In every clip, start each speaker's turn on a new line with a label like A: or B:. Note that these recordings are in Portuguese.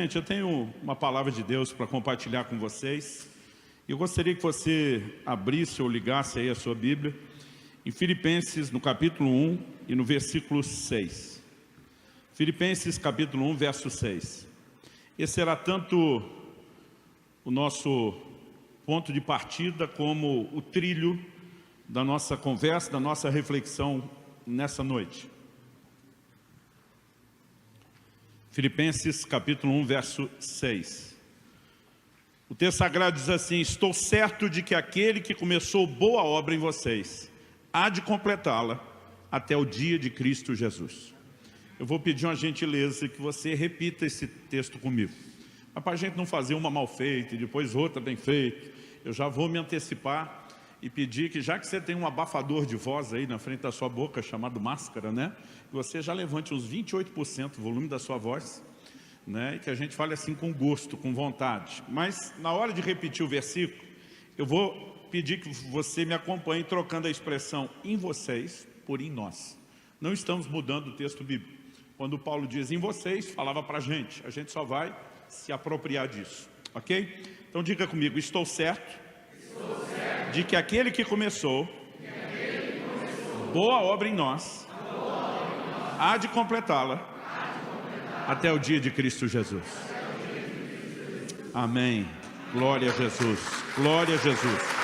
A: Gente, eu tenho uma palavra de Deus para compartilhar com vocês. Eu gostaria que você abrisse ou ligasse aí a sua Bíblia em Filipenses, no capítulo 1 e no versículo 6. Filipenses, capítulo 1, verso 6. Esse será tanto o nosso ponto de partida como o trilho da nossa conversa, da nossa reflexão nessa noite. Filipenses capítulo 1, verso 6. O texto sagrado diz assim: estou certo de que aquele que começou boa obra em vocês há de completá-la até o dia de Cristo Jesus. Eu vou pedir uma gentileza que você repita esse texto comigo. Mas para a gente não fazer uma mal feita e depois outra bem feita, eu já vou me antecipar e pedir que, já que você tem um abafador de voz aí na frente da sua boca, chamado máscara, né? Que você já levante uns 28% do volume da sua voz, né? E que a gente fale assim com gosto, com vontade. Mas na hora de repetir o versículo, eu vou pedir que você me acompanhe trocando a expressão em vocês por em nós. Não estamos mudando o texto bíblico. Quando Paulo diz em vocês, falava para a gente só vai se apropriar disso, ok? Então diga comigo: estou certo de que aquele que começou boa obra em nós há de completá-la até o dia de Cristo Jesus. Amém. Glória a Jesus. Glória a Jesus.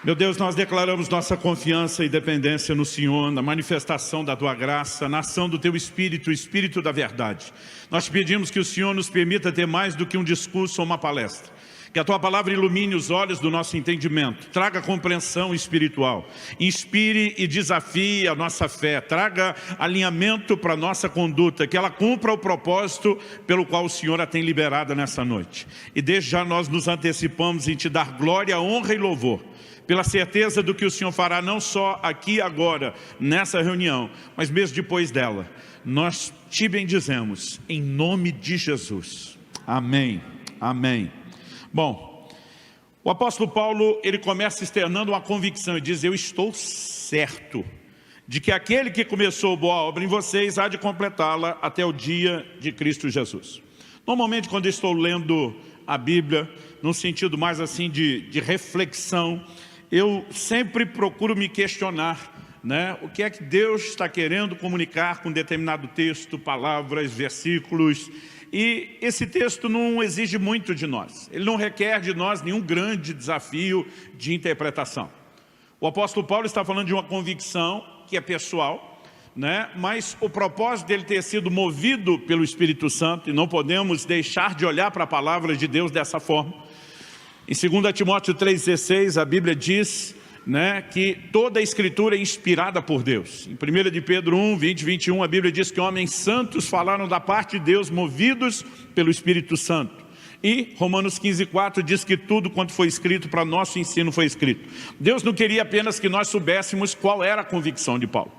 A: Meu Deus, nós declaramos nossa confiança e dependência no Senhor, na manifestação da Tua graça, na ação do Teu Espírito, o Espírito da verdade. Nós pedimos que o Senhor nos permita ter mais do que um discurso ou uma palestra. Que a Tua palavra ilumine os olhos do nosso entendimento, traga compreensão espiritual, inspire e desafie a nossa fé, traga alinhamento para a nossa conduta, que ela cumpra o propósito pelo qual o Senhor a tem liberada nessa noite. E desde já nós nos antecipamos em Te dar glória, honra e louvor, pela certeza do que o Senhor fará não só aqui agora, nessa reunião, mas mesmo depois dela. Nós Te bendizemos, em nome de Jesus. Amém. Amém. Bom, o apóstolo Paulo, ele começa externando uma convicção e diz: eu estou certo de que aquele que começou boa obra em vocês há de completá-la até o dia de Cristo Jesus. Normalmente, quando eu estou lendo a Bíblia, num sentido mais assim de reflexão, eu sempre procuro me questionar, né? O que é que Deus está querendo comunicar com determinado texto, palavras, versículos. E esse texto não exige muito de nós. Ele não requer de nós nenhum grande desafio de interpretação. O apóstolo Paulo está falando de uma convicção que é pessoal, né? Mas o propósito dele ter sido movido pelo Espírito Santo, e não podemos deixar de olhar para a palavra de Deus dessa forma. Em 2 Timóteo 3,16, a Bíblia diz, né, que toda a Escritura é inspirada por Deus. Em 1 de Pedro 1, 20, 21, a Bíblia diz que homens santos falaram da parte de Deus, movidos pelo Espírito Santo. E Romanos 15,4 diz que tudo quanto foi escrito para nosso ensino foi escrito. Deus não queria apenas que nós soubéssemos qual era a convicção de Paulo.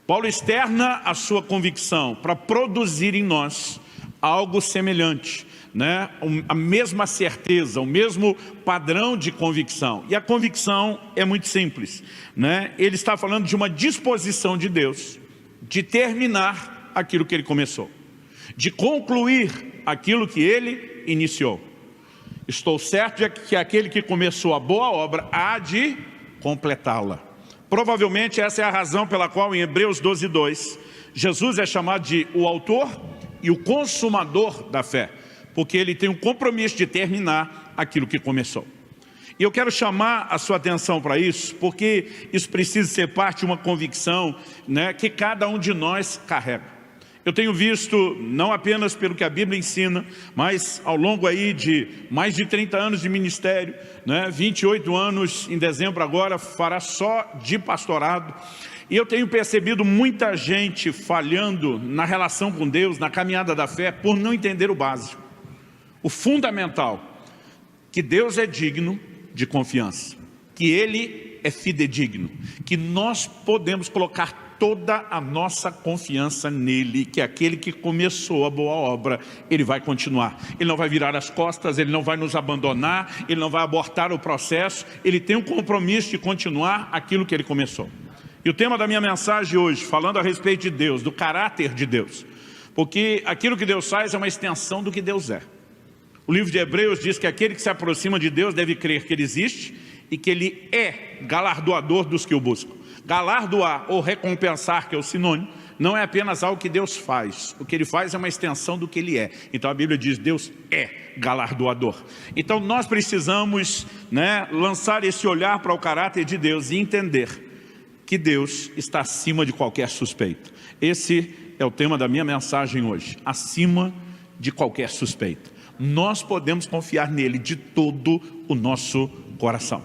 A: Paulo externa a sua convicção para produzir em nós algo semelhante, né? A mesma certeza, o mesmo padrão de convicção. E a convicção é muito simples, né? Ele está falando de uma disposição de Deus de terminar aquilo que Ele começou, de concluir aquilo que Ele iniciou. Estou certo de que aquele que começou a boa obra há de completá-la. Provavelmente essa é a razão pela qual em Hebreus 12:2 Jesus é chamado de o autor e o consumador da fé, porque ele tem um compromisso de terminar aquilo que começou. E eu quero chamar a sua atenção para isso, porque isso precisa ser parte de uma convicção, né, que cada um de nós carrega. Eu tenho visto, não apenas pelo que a Bíblia ensina, mas ao longo aí de mais de 30 anos de ministério, né, 28 anos em dezembro agora, fará só de pastorado. E eu tenho percebido muita gente falhando na relação com Deus, na caminhada da fé, por não entender o básico, o fundamental, que Deus é digno de confiança, que Ele é fidedigno, que nós podemos colocar toda a nossa confiança nele, que aquele que começou a boa obra, ele vai continuar. Ele não vai virar as costas, ele não vai nos abandonar, ele não vai abortar o processo, ele tem um compromisso de continuar aquilo que ele começou. E o tema da minha mensagem hoje, falando a respeito de Deus, do caráter de Deus. Porque aquilo que Deus faz é uma extensão do que Deus é. O livro de Hebreus diz que aquele que se aproxima de Deus deve crer que Ele existe e que Ele é galardoador dos que o buscam. Galardoar ou recompensar, que é o sinônimo, não é apenas algo que Deus faz. O que Ele faz é uma extensão do que Ele é. Então a Bíblia diz, Deus é galardoador. Então nós precisamos, lançar esse olhar para o caráter de Deus e entender que Deus está acima de qualquer suspeita. Esse é o tema da minha mensagem hoje. Acima de qualquer suspeita. Nós podemos confiar nele de todo o nosso coração.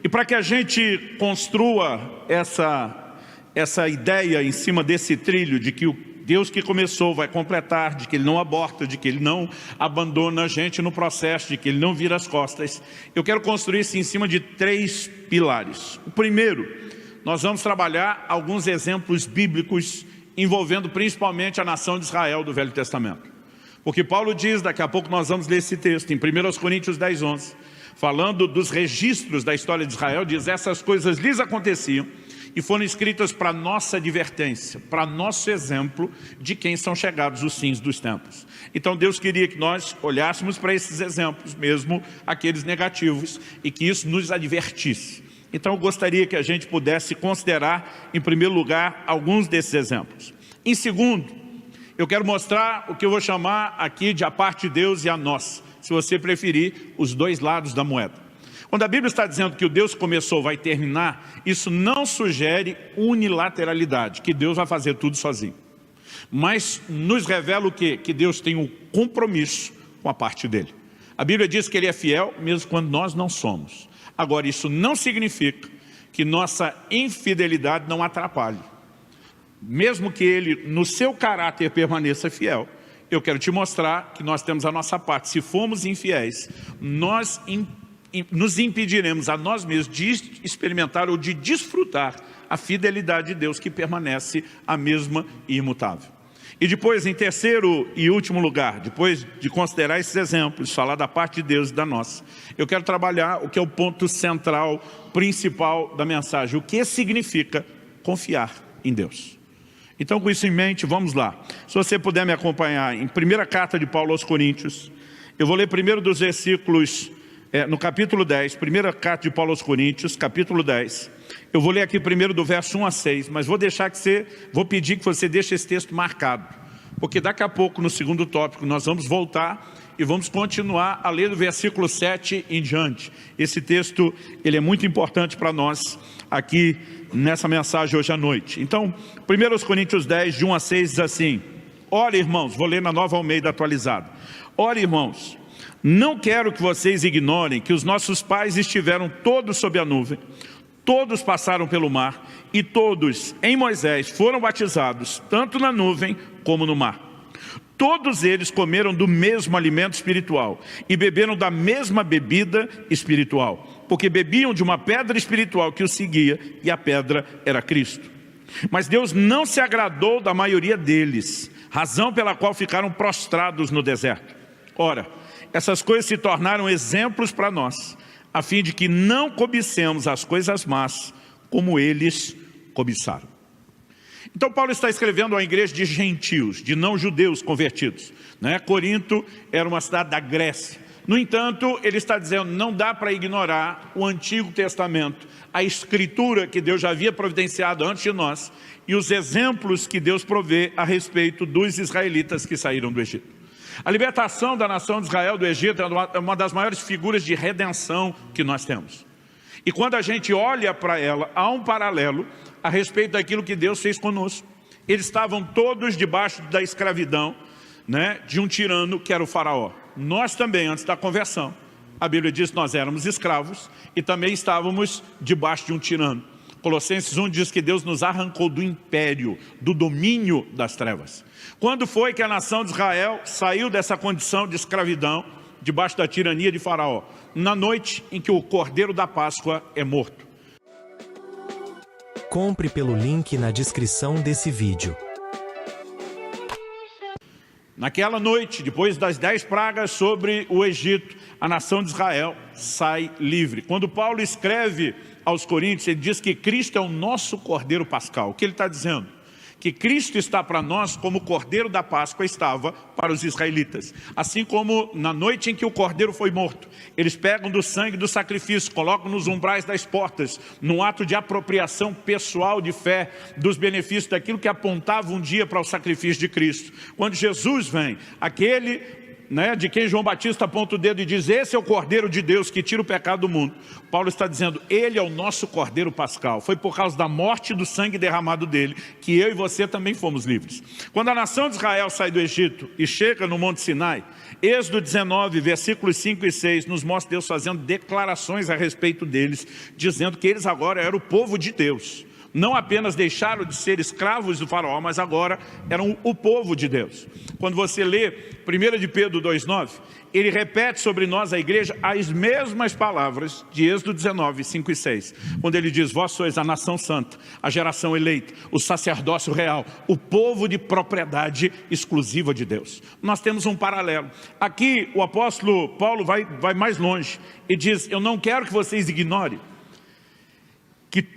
A: E para que a gente construa essa ideia em cima desse trilho de que o Deus que começou vai completar, de que Ele não aborta, de que Ele não abandona a gente no processo, de que Ele não vira as costas, eu quero construir isso em cima de 3 pilares. O primeiro, nós vamos trabalhar alguns exemplos bíblicos envolvendo principalmente a nação de Israel do Velho Testamento. Porque Paulo diz, daqui a pouco nós vamos ler esse texto, em 1 Coríntios 10, 11, falando dos registros da história de Israel, diz, essas coisas lhes aconteciam e foram escritas para nossa advertência, para nosso exemplo de quem são chegados os fins dos tempos. Então Deus queria que nós olhássemos para esses exemplos, mesmo aqueles negativos, e que isso nos advertisse. Então eu gostaria que a gente pudesse considerar, em primeiro lugar, alguns desses exemplos. Em segundo, eu quero mostrar o que eu vou chamar aqui de a parte de Deus e a nós, se você preferir, os 2 lados da moeda. Quando a Bíblia está dizendo que o Deus que começou vai terminar, isso não sugere unilateralidade, que Deus vai fazer tudo sozinho. Mas nos revela o quê? Que Deus tem um compromisso com a parte dele. A Bíblia diz que Ele é fiel, mesmo quando nós não somos. Agora, isso não significa que nossa infidelidade não atrapalhe. Mesmo que Ele, no seu caráter, permaneça fiel, eu quero te mostrar que nós temos a nossa parte. Se formos infiéis, nós nos impediremos a nós mesmos de experimentar ou de desfrutar a fidelidade de Deus que permanece a mesma e imutável. E depois, em terceiro e último lugar, depois de considerar esses exemplos, falar da parte de Deus e da nossa, eu quero trabalhar o que é o ponto central, principal da mensagem. O que significa confiar em Deus. Então, com isso em mente, vamos lá. Se você puder me acompanhar em 1ª carta de Paulo aos Coríntios, eu vou ler primeiro dos versículos, no capítulo 10, 1ª carta de Paulo aos Coríntios, capítulo 10. Eu vou ler aqui primeiro do verso 1 a 6, mas vou pedir que você deixe esse texto marcado, porque daqui a pouco, no segundo tópico, nós vamos voltar e vamos continuar a ler do versículo 7 em diante. Esse texto, ele é muito importante para nós aqui nessa mensagem hoje à noite. Então, 1 Coríntios 10, de 1 a 6, diz assim, ora irmãos, vou ler na Nova Almeida atualizada, ora irmãos, não quero que vocês ignorem que os nossos pais estiveram todos sob a nuvem, todos passaram pelo mar e todos em Moisés foram batizados, tanto na nuvem como no mar. Todos eles comeram do mesmo alimento espiritual e beberam da mesma bebida espiritual, porque bebiam de uma pedra espiritual que os seguia e a pedra era Cristo. Mas Deus não se agradou da maioria deles, razão pela qual ficaram prostrados no deserto. Ora, essas coisas se tornaram exemplos para nós, a fim de que não cobicemos as coisas más como eles cobiçaram. Então Paulo está escrevendo à igreja de gentios, de não-judeus convertidos. Corinto era uma cidade da Grécia. No entanto, ele está dizendo, não dá para ignorar o Antigo Testamento, a escritura que Deus já havia providenciado antes de nós, e os exemplos que Deus provê a respeito dos israelitas que saíram do Egito. A libertação da nação de Israel do Egito é uma das maiores figuras de redenção que nós temos. E quando a gente olha para ela, há um paralelo a respeito daquilo que Deus fez conosco. Eles estavam todos debaixo da escravidão, de um tirano que era o faraó. Nós também, antes da conversão, a Bíblia diz que nós éramos escravos e também estávamos debaixo de um tirano. Colossenses 1 diz que Deus nos arrancou do império, do domínio das trevas. Quando foi que a nação de Israel saiu dessa condição de escravidão, debaixo da tirania de Faraó? Na noite em que o Cordeiro da Páscoa é morto.
B: Compre pelo link na descrição desse vídeo.
A: Naquela noite, depois das 10 pragas sobre o Egito, a nação de Israel sai livre. Quando Paulo escreve aos Coríntios, ele diz que Cristo é o nosso Cordeiro Pascal. O que ele está dizendo? Que Cristo está para nós como o Cordeiro da Páscoa estava para os israelitas. Assim como na noite em que o Cordeiro foi morto, eles pegam do sangue do sacrifício, colocam nos umbrais das portas, num ato de apropriação pessoal de fé, dos benefícios daquilo que apontava um dia para o sacrifício de Cristo. Quando Jesus vem, aquele de quem João Batista aponta o dedo e diz: esse é o Cordeiro de Deus que tira o pecado do mundo. Paulo está dizendo: ele é o nosso Cordeiro Pascal. Foi por causa da morte e do sangue derramado dele que eu e você também fomos livres. Quando a nação de Israel sai do Egito e chega no Monte Sinai, Êxodo 19, versículos 5 e 6, nos mostra Deus fazendo declarações a respeito deles, dizendo que eles agora eram o povo de Deus. Não apenas deixaram de ser escravos do faraó, mas agora eram o povo de Deus. Quando você lê 1 de Pedro 2,9, ele repete sobre nós, a igreja, as mesmas palavras de Êxodo 19, 5 e 6. Quando ele diz: vós sois a nação santa, a geração eleita, o sacerdócio real, o povo de propriedade exclusiva de Deus. Nós temos um paralelo. Aqui o apóstolo Paulo vai mais longe e diz: eu não quero que vocês ignorem que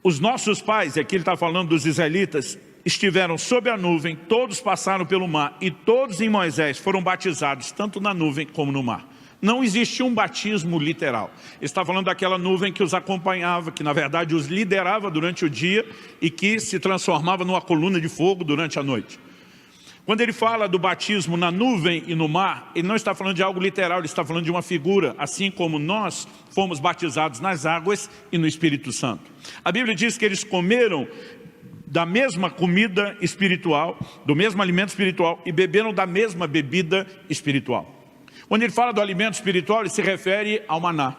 A: os nossos pais, aqui ele está falando dos israelitas, estiveram sob a nuvem, todos passaram pelo mar e todos em Moisés foram batizados, tanto na nuvem como no mar. Não existe um batismo literal. Ele está falando daquela nuvem que os acompanhava, que na verdade os liderava durante o dia e que se transformava numa coluna de fogo durante a noite. Quando ele fala do batismo na nuvem e no mar, ele não está falando de algo literal, ele está falando de uma figura, assim como nós fomos batizados nas águas e no Espírito Santo. A Bíblia diz que eles comeram da mesma comida espiritual, do mesmo alimento espiritual, e beberam da mesma bebida espiritual. Quando ele fala do alimento espiritual, ele se refere ao maná.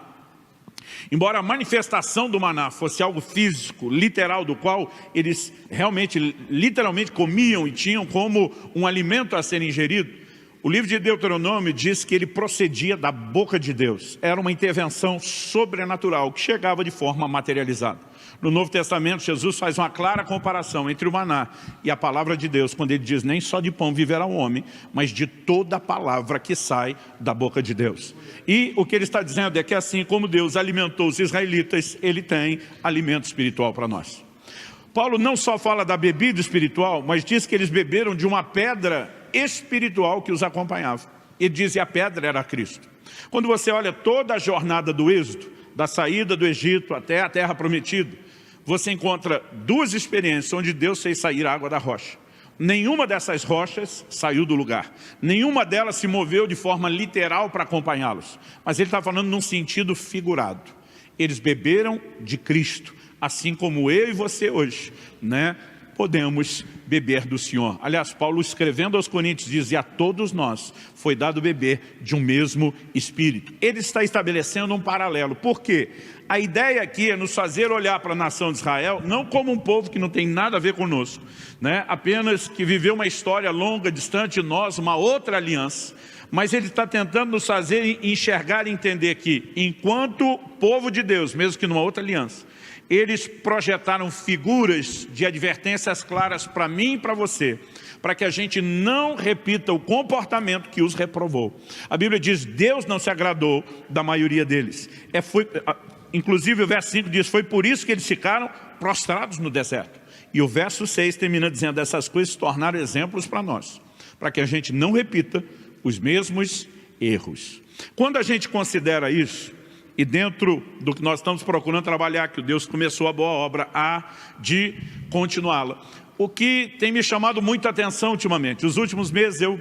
A: Embora a manifestação do maná fosse algo físico, literal, do qual eles realmente, literalmente comiam e tinham como um alimento a ser ingerido, o livro de Deuteronômio diz que ele procedia da boca de Deus. Era uma intervenção sobrenatural que chegava de forma materializada. No Novo Testamento, Jesus faz uma clara comparação entre o maná e a palavra de Deus, quando ele diz: nem só de pão viverá o homem, mas de toda a palavra que sai da boca de Deus. E o que ele está dizendo é que assim como Deus alimentou os israelitas, ele tem alimento espiritual para nós. Paulo não só fala da bebida espiritual, mas diz que eles beberam de uma pedra espiritual que os acompanhava. Ele diz que a pedra era Cristo. Quando você olha toda a jornada do Êxodo, da saída do Egito até a terra prometida, você encontra duas experiências onde Deus fez sair a água da rocha. Nenhuma dessas rochas saiu do lugar. Nenhuma delas se moveu de forma literal para acompanhá-los. Mas ele está falando num sentido figurado. Eles beberam de Cristo, assim como eu e você hoje, podemos beber do Senhor. Aliás, Paulo escrevendo aos Coríntios diz: e a todos nós foi dado beber de um mesmo Espírito. Ele está estabelecendo um paralelo. Por quê? A ideia aqui é nos fazer olhar para a nação de Israel, não como um povo que não tem nada a ver conosco, apenas que viveu uma história longa, distante de nós, uma outra aliança. Mas ele está tentando nos fazer enxergar e entender que, enquanto povo de Deus, mesmo que numa outra aliança, eles projetaram figuras de advertências claras para mim e para você, para que a gente não repita o comportamento que os reprovou. A Bíblia diz: Deus não se agradou da maioria deles. Inclusive o verso 5 diz: foi por isso que eles ficaram prostrados no deserto. E o verso 6 termina dizendo: essas coisas se tornaram exemplos para nós, para que a gente não repita os mesmos erros. Quando a gente considera isso, e dentro do que nós estamos procurando trabalhar, que Deus começou a boa obra, há de continuá-la. O que tem me chamado muita atenção ultimamente, os últimos meses eu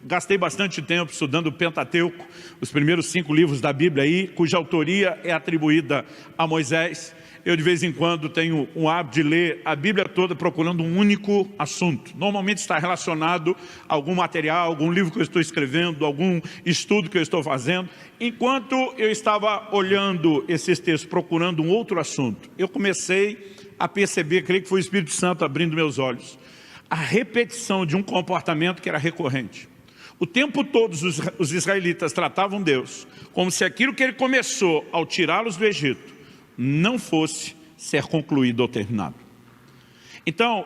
A: gastei bastante tempo estudando o Pentateuco, os primeiros 5 livros da Bíblia aí, cuja autoria é atribuída a Moisés. Eu de vez em quando tenho um hábito de ler a Bíblia toda procurando um único assunto. Normalmente está relacionado a algum material, algum livro que eu estou escrevendo, algum estudo que eu estou fazendo. Enquanto eu estava olhando esses textos, procurando um outro assunto, eu comecei a perceber, creio que foi o Espírito Santo abrindo meus olhos, a repetição de um comportamento que era recorrente. O tempo todo os israelitas tratavam Deus como se aquilo que ele começou ao tirá-los do Egito não fosse ser concluído ou terminado. Então,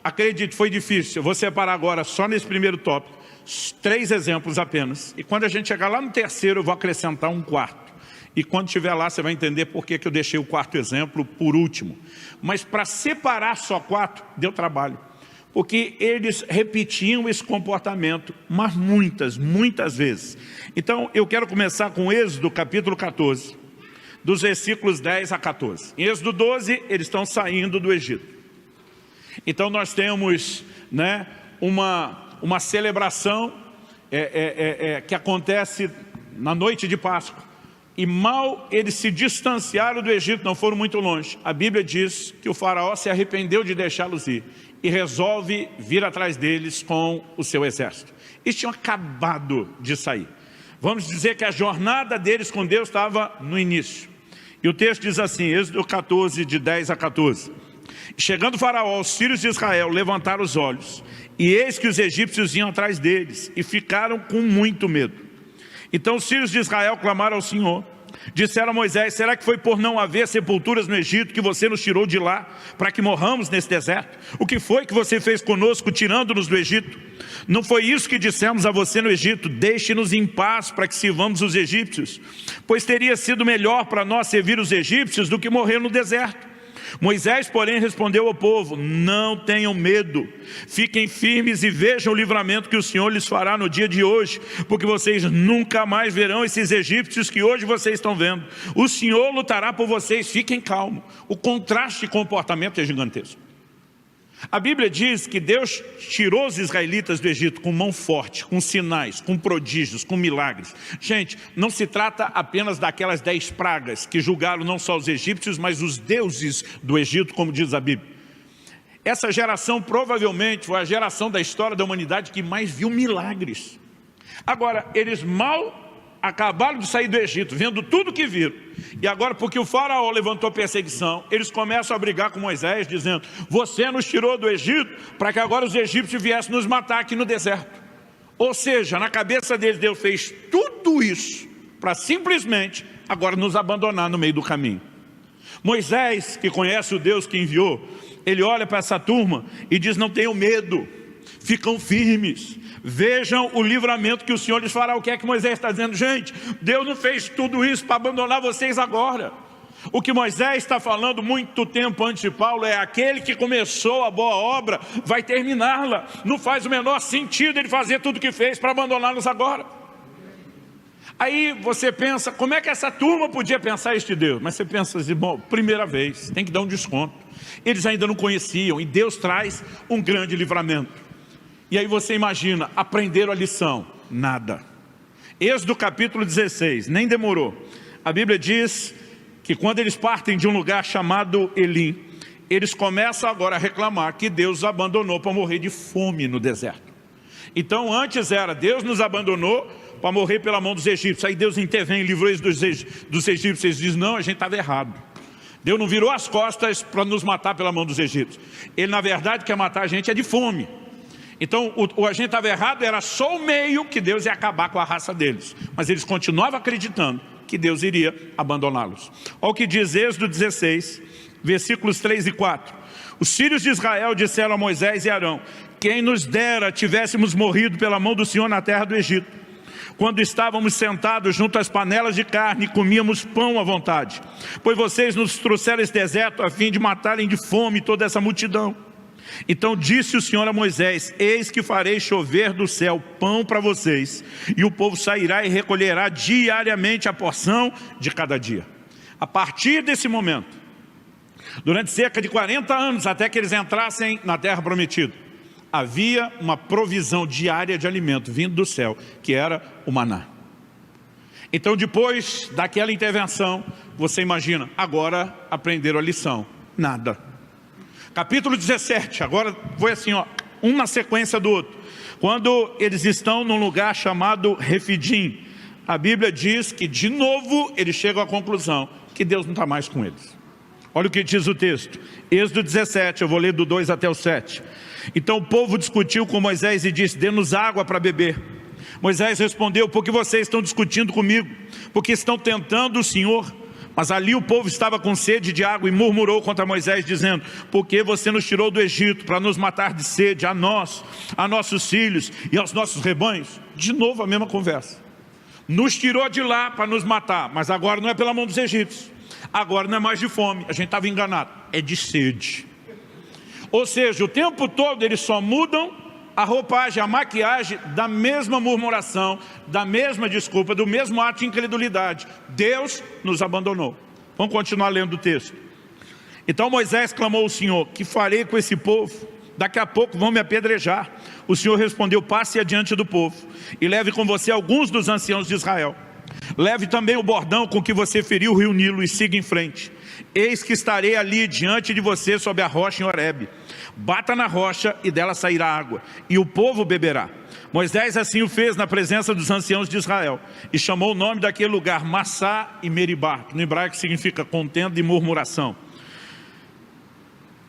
A: acredite, foi difícil. Eu vou separar agora, só nesse primeiro tópico, 3 exemplos apenas. E quando a gente chegar lá no terceiro, eu vou acrescentar um quarto. E quando estiver lá, você vai entender por que eu deixei o quarto exemplo por último. Mas para separar só 4, deu trabalho. Porque eles repetiam esse comportamento, mas muitas vezes. Então, eu quero começar com Êxodo capítulo 14, dos versículos 10 a 14. Em Êxodo 12, eles estão saindo do Egito. Então, nós temos, né, uma celebração que acontece na noite de Páscoa. E mal eles se distanciaram do Egito, não foram muito longe. A Bíblia diz que o faraó se arrependeu de deixá-los ir e resolve vir atrás deles com o seu exército. Eles tinham acabado de sair. Vamos dizer que a jornada deles com Deus estava no início. E o texto diz assim, Êxodo 14, de 10 a 14. Chegando o faraó, os filhos de Israel levantaram os olhos, e eis que os egípcios iam atrás deles, e ficaram com muito medo. Então os filhos de Israel clamaram ao Senhor, disseram a Moisés, será que foi por não haver sepulturas no Egito que você nos tirou de lá, para que morramos nesse deserto? O que foi que você fez conosco, tirando-nos do Egito? Não foi isso que dissemos a você no Egito, deixe-nos em paz para que sirvamos os egípcios, pois teria sido melhor para nós servir os egípcios do que morrer no deserto. Moisés, porém, respondeu ao povo, não tenham medo, fiquem firmes e vejam o livramento que o Senhor lhes fará no dia de hoje, porque vocês nunca mais verão esses egípcios que hoje vocês estão vendo. O Senhor lutará por vocês, fiquem calmos. O contraste de comportamento é gigantesco. A Bíblia diz que Deus tirou os israelitas do Egito com mão forte, com sinais, com prodígios, com milagres. Gente, não se trata apenas daquelas 10 pragas que julgaram não só os egípcios, mas os deuses do Egito, como diz a Bíblia. Essa geração provavelmente foi a geração da história da humanidade que mais viu milagres. Agora, eles mal acabaram de sair do Egito, vendo tudo que viram. E agora, porque o faraó levantou perseguição, eles começam a brigar com Moisés, dizendo, você nos tirou do Egito, para que agora os egípcios viessem nos matar aqui no deserto. Ou seja, na cabeça deles, Deus fez tudo isso, para simplesmente agora nos abandonar no meio do caminho. Moisés, que conhece o Deus que enviou, ele olha para essa turma e diz, não tenham medo, ficam firmes, vejam o livramento que o Senhor lhes fará. O que é que Moisés está dizendo? Gente, Deus não fez tudo isso para abandonar vocês agora. O que Moisés está falando muito tempo antes de Paulo é aquele que começou a boa obra, vai terminá-la. Não faz o menor sentido ele fazer tudo o que fez para abandoná-los agora. Aí você pensa, como é que essa turma podia pensar isso de Deus? Mas você pensa assim, bom, primeira vez, tem que dar um desconto. Eles ainda não conheciam e Deus traz um grande livramento. E aí você imagina, aprenderam a lição? Nada. Êxodo capítulo 16, nem demorou. A Bíblia diz que quando eles partem de um lugar chamado Elim, eles começam agora a reclamar que Deus os abandonou para morrer de fome no deserto. Então antes era, Deus nos abandonou para morrer pela mão dos egípcios. Aí Deus intervém, livrou eles dos egípcios. Eles dizem, não, a gente estava errado. Deus não virou as costas para nos matar pela mão dos egípcios. Ele na verdade quer matar a gente é de fome. Então, a gente estava errado, era só o meio que Deus ia acabar com a raça deles. Mas eles continuavam acreditando que Deus iria abandoná-los. Olha o que diz Êxodo 16, versículos 3 e 4. Os filhos de Israel disseram a Moisés e Arão, quem nos dera tivéssemos morrido pela mão do Senhor na terra do Egito, quando estávamos sentados junto às panelas de carne e comíamos pão à vontade. Pois vocês nos trouxeram esse deserto a fim de matarem de fome toda essa multidão. Então disse o Senhor a Moisés, eis que farei chover do céu pão para vocês, e o povo sairá e recolherá diariamente a porção de cada dia. A partir desse momento, durante cerca de 40 anos, até que eles entrassem na terra prometida, havia uma provisão diária de alimento vindo do céu, que era o maná. Então depois daquela intervenção, você imagina, agora aprenderam a lição, nada. Capítulo 17, agora foi assim, ó, um na sequência do outro. Quando eles estão num lugar chamado Refidim, a Bíblia diz que de novo eles chegam à conclusão que Deus não está mais com eles. Olha o que diz o texto, Êxodo 17, eu vou ler do 2 até o 7. Então o povo discutiu com Moisés e disse, dê-nos água para beber. Moisés respondeu, por que vocês estão discutindo comigo? Porque estão tentando o Senhor. Mas ali o povo estava com sede de água e murmurou contra Moisés, dizendo, por que você nos tirou do Egito para nos matar de sede, a nós, a nossos filhos e aos nossos rebanhos? De novo a mesma conversa. nos tirou de lá para nos matar, mas agora não é pela mão dos egípcios, agora não é mais de fome, a gente estava enganado, é de sede. Ou seja, o tempo todo eles só mudam a roupagem, a maquiagem da mesma murmuração, da mesma desculpa, do mesmo ato de incredulidade. Deus nos abandonou. Vamos continuar lendo o texto. Então Moisés clamou ao Senhor: que farei com esse povo? Daqui a pouco vão me apedrejar. O Senhor respondeu: passe adiante do povo e leve com você alguns dos anciãos de Israel. Leve também o bordão com que você feriu o rio Nilo e siga em frente. Eis que estarei ali diante de você sob a rocha em Horebe. Bata na rocha e dela sairá água, e o povo beberá. Moisés assim o fez na presença dos anciãos de Israel, e chamou o nome daquele lugar Massá e Meribá, que no hebraico significa contenda e murmuração.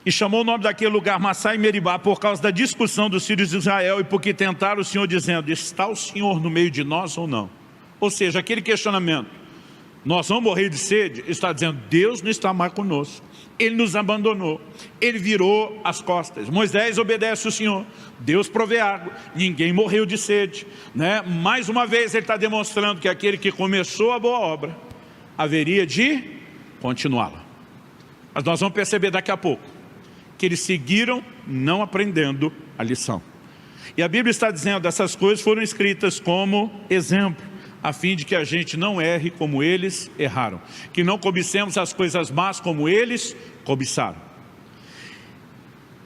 A: E chamou o nome daquele lugar Massá e Meribá por causa da discussão dos filhos de Israel e porque tentaram o Senhor dizendo: está o Senhor no meio de nós ou não? Ou seja, aquele questionamento: nós vamos morrer de sede? Está dizendo: Deus não está mais conosco, Ele nos abandonou, Ele virou as costas. Moisés obedece o Senhor, Deus provê água, ninguém morreu de sede, né? Mais uma vez ele está demonstrando que aquele que começou a boa obra haveria de continuá-la. Mas nós vamos perceber daqui a pouco que eles seguiram não aprendendo a lição. E a Bíblia está dizendo: essas coisas foram escritas como exemplo, a fim de que a gente não erre como eles erraram, que não cobicemos as coisas más como eles cobiçaram.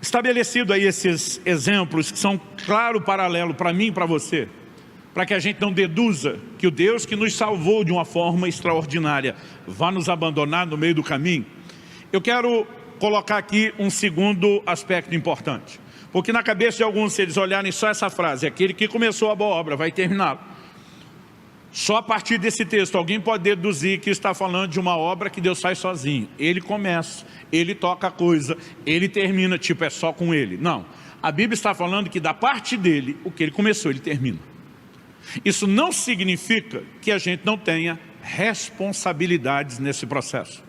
A: Estabelecido aí esses exemplos que são claro paralelo para mim e para você, para que a gente não deduza que o Deus que nos salvou de uma forma extraordinária vá nos abandonar no meio do caminho, eu quero colocar aqui um segundo aspecto importante, porque na cabeça de alguns, se eles olharem só essa frase: aquele que começou a boa obra vai terminá-la, só a partir desse texto alguém pode deduzir que está falando de uma obra que Deus faz sozinho. Ele começa, Ele toca a coisa, Ele termina, tipo, é só com Ele. Não, a Bíblia está falando que da parte dele, o que Ele começou, Ele termina. Isso não significa que a gente não tenha responsabilidades nesse processo.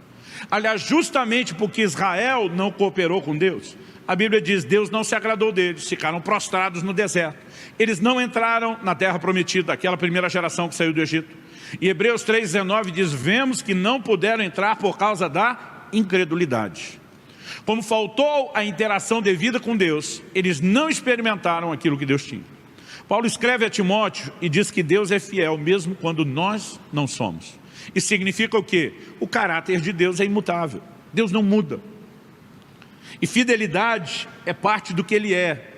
A: Aliás, justamente porque Israel não cooperou com Deus, a Bíblia diz: Deus não se agradou deles, ficaram prostrados no deserto. Eles não entraram na terra prometida, aquela primeira geração que saiu do Egito. E Hebreus 3,19 diz: vemos que não puderam entrar por causa da incredulidade. Como faltou a interação devida com Deus, eles não experimentaram aquilo que Deus tinha. Paulo escreve a Timóteo e diz que Deus é fiel mesmo quando nós não somos. Isso significa o quê? O caráter de Deus é imutável. Deus não muda. E fidelidade é parte do que Ele é.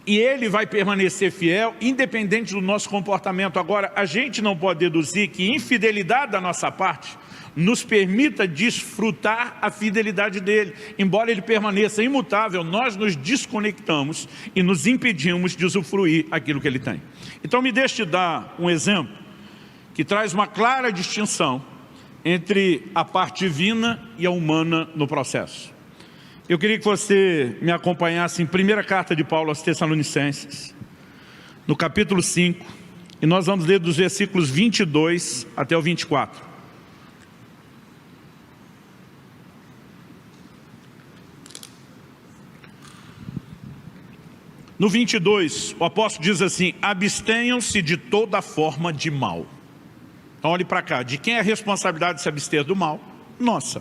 A: E Ele vai permanecer fiel independente do nosso comportamento. Agora, a gente não pode deduzir que infidelidade da nossa parte nos permita desfrutar a fidelidade dEle. Embora Ele permaneça imutável, nós nos desconectamos e nos impedimos de usufruir aquilo que Ele tem. Então me deixe dar um exemplo que traz uma clara distinção entre a parte divina e a humana no processo. Eu queria que você me acompanhasse em primeira carta de Paulo aos Tessalonicenses, no capítulo 5, e nós vamos ler dos versículos 22 até o 24. No 22, o apóstolo diz assim: abstenham-se de toda forma de mal. Então olhe para cá, de quem é a responsabilidade de se abster do mal? Nossa.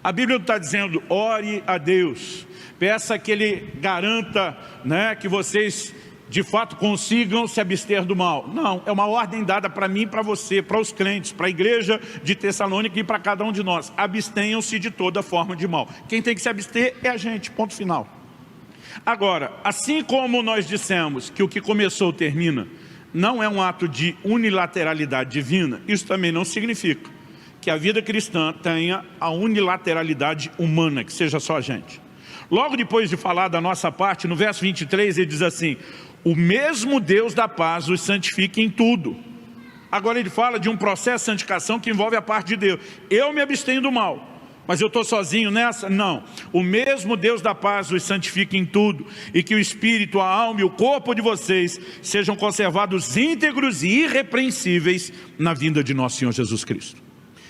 A: A Bíblia não está dizendo: ore a Deus, peça que Ele garanta, né, que vocês de fato consigam se abster do mal. Não, é uma ordem dada para mim e para você, para os crentes, para a igreja de Tessalônica e para cada um de nós. Abstenham-se de toda forma de mal. Quem tem que se abster é a gente, ponto final. Agora, assim como nós dissemos que o que começou termina, não é um ato de unilateralidade divina, isso também não significa que a vida cristã tenha a unilateralidade humana, que seja só a gente. Logo depois de falar da nossa parte, no verso 23 ele diz assim: o mesmo Deus da paz os santifique em tudo. Agora ele fala de um processo de santificação que envolve a parte de Deus. Eu me abstenho do mal, mas eu estou sozinho nessa? Não. O mesmo Deus da paz os santifique em tudo, e que o espírito, a alma e o corpo de vocês sejam conservados íntegros e irrepreensíveis na vinda de nosso Senhor Jesus Cristo.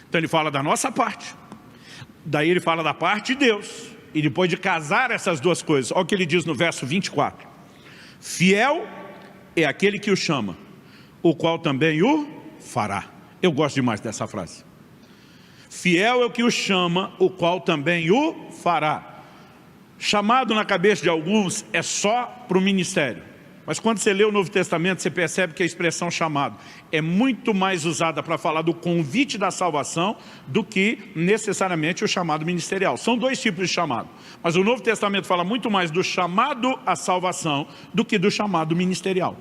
A: Então ele fala da nossa parte, daí ele fala da parte de Deus, e depois de casar essas duas coisas, olha o que ele diz no verso 24: fiel é aquele que o chama, o qual também o fará. Eu gosto demais dessa frase. Fiel é o que o chama, o qual também o fará. Chamado na cabeça de alguns é só para o ministério. Mas quando você lê o Novo Testamento, você percebe que a expressão chamado é muito mais usada para falar do convite da salvação do que necessariamente o chamado ministerial. São dois tipos de chamado. Mas o Novo Testamento fala muito mais do chamado à salvação do que do chamado ministerial.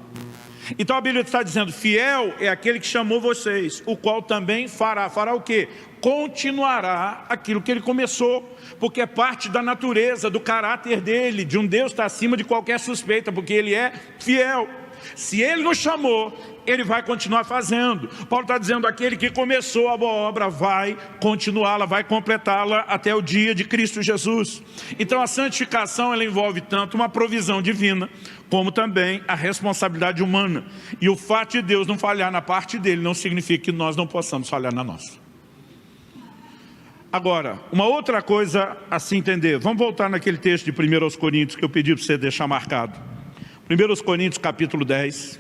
A: Então a Bíblia está dizendo, fiel é aquele que chamou vocês, o qual também fará. Fará o quê? Continuará aquilo que ele começou, porque é parte da natureza, do caráter dele, de um Deus que está acima de qualquer suspeita, porque ele é fiel. Se ele nos chamou, ele vai continuar fazendo. Paulo está dizendo, aquele que começou a boa obra vai continuá-la, vai completá-la até o dia de Cristo Jesus. Então a santificação, ela envolve tanto uma provisão divina, como também a responsabilidade humana. E o fato de Deus não falhar na parte dele, não significa que nós não possamos falhar na nossa. Agora, uma outra coisa a se entender. Vamos voltar naquele texto de 1 Coríntios que eu pedi para você deixar marcado. 1 Coríntios capítulo 10.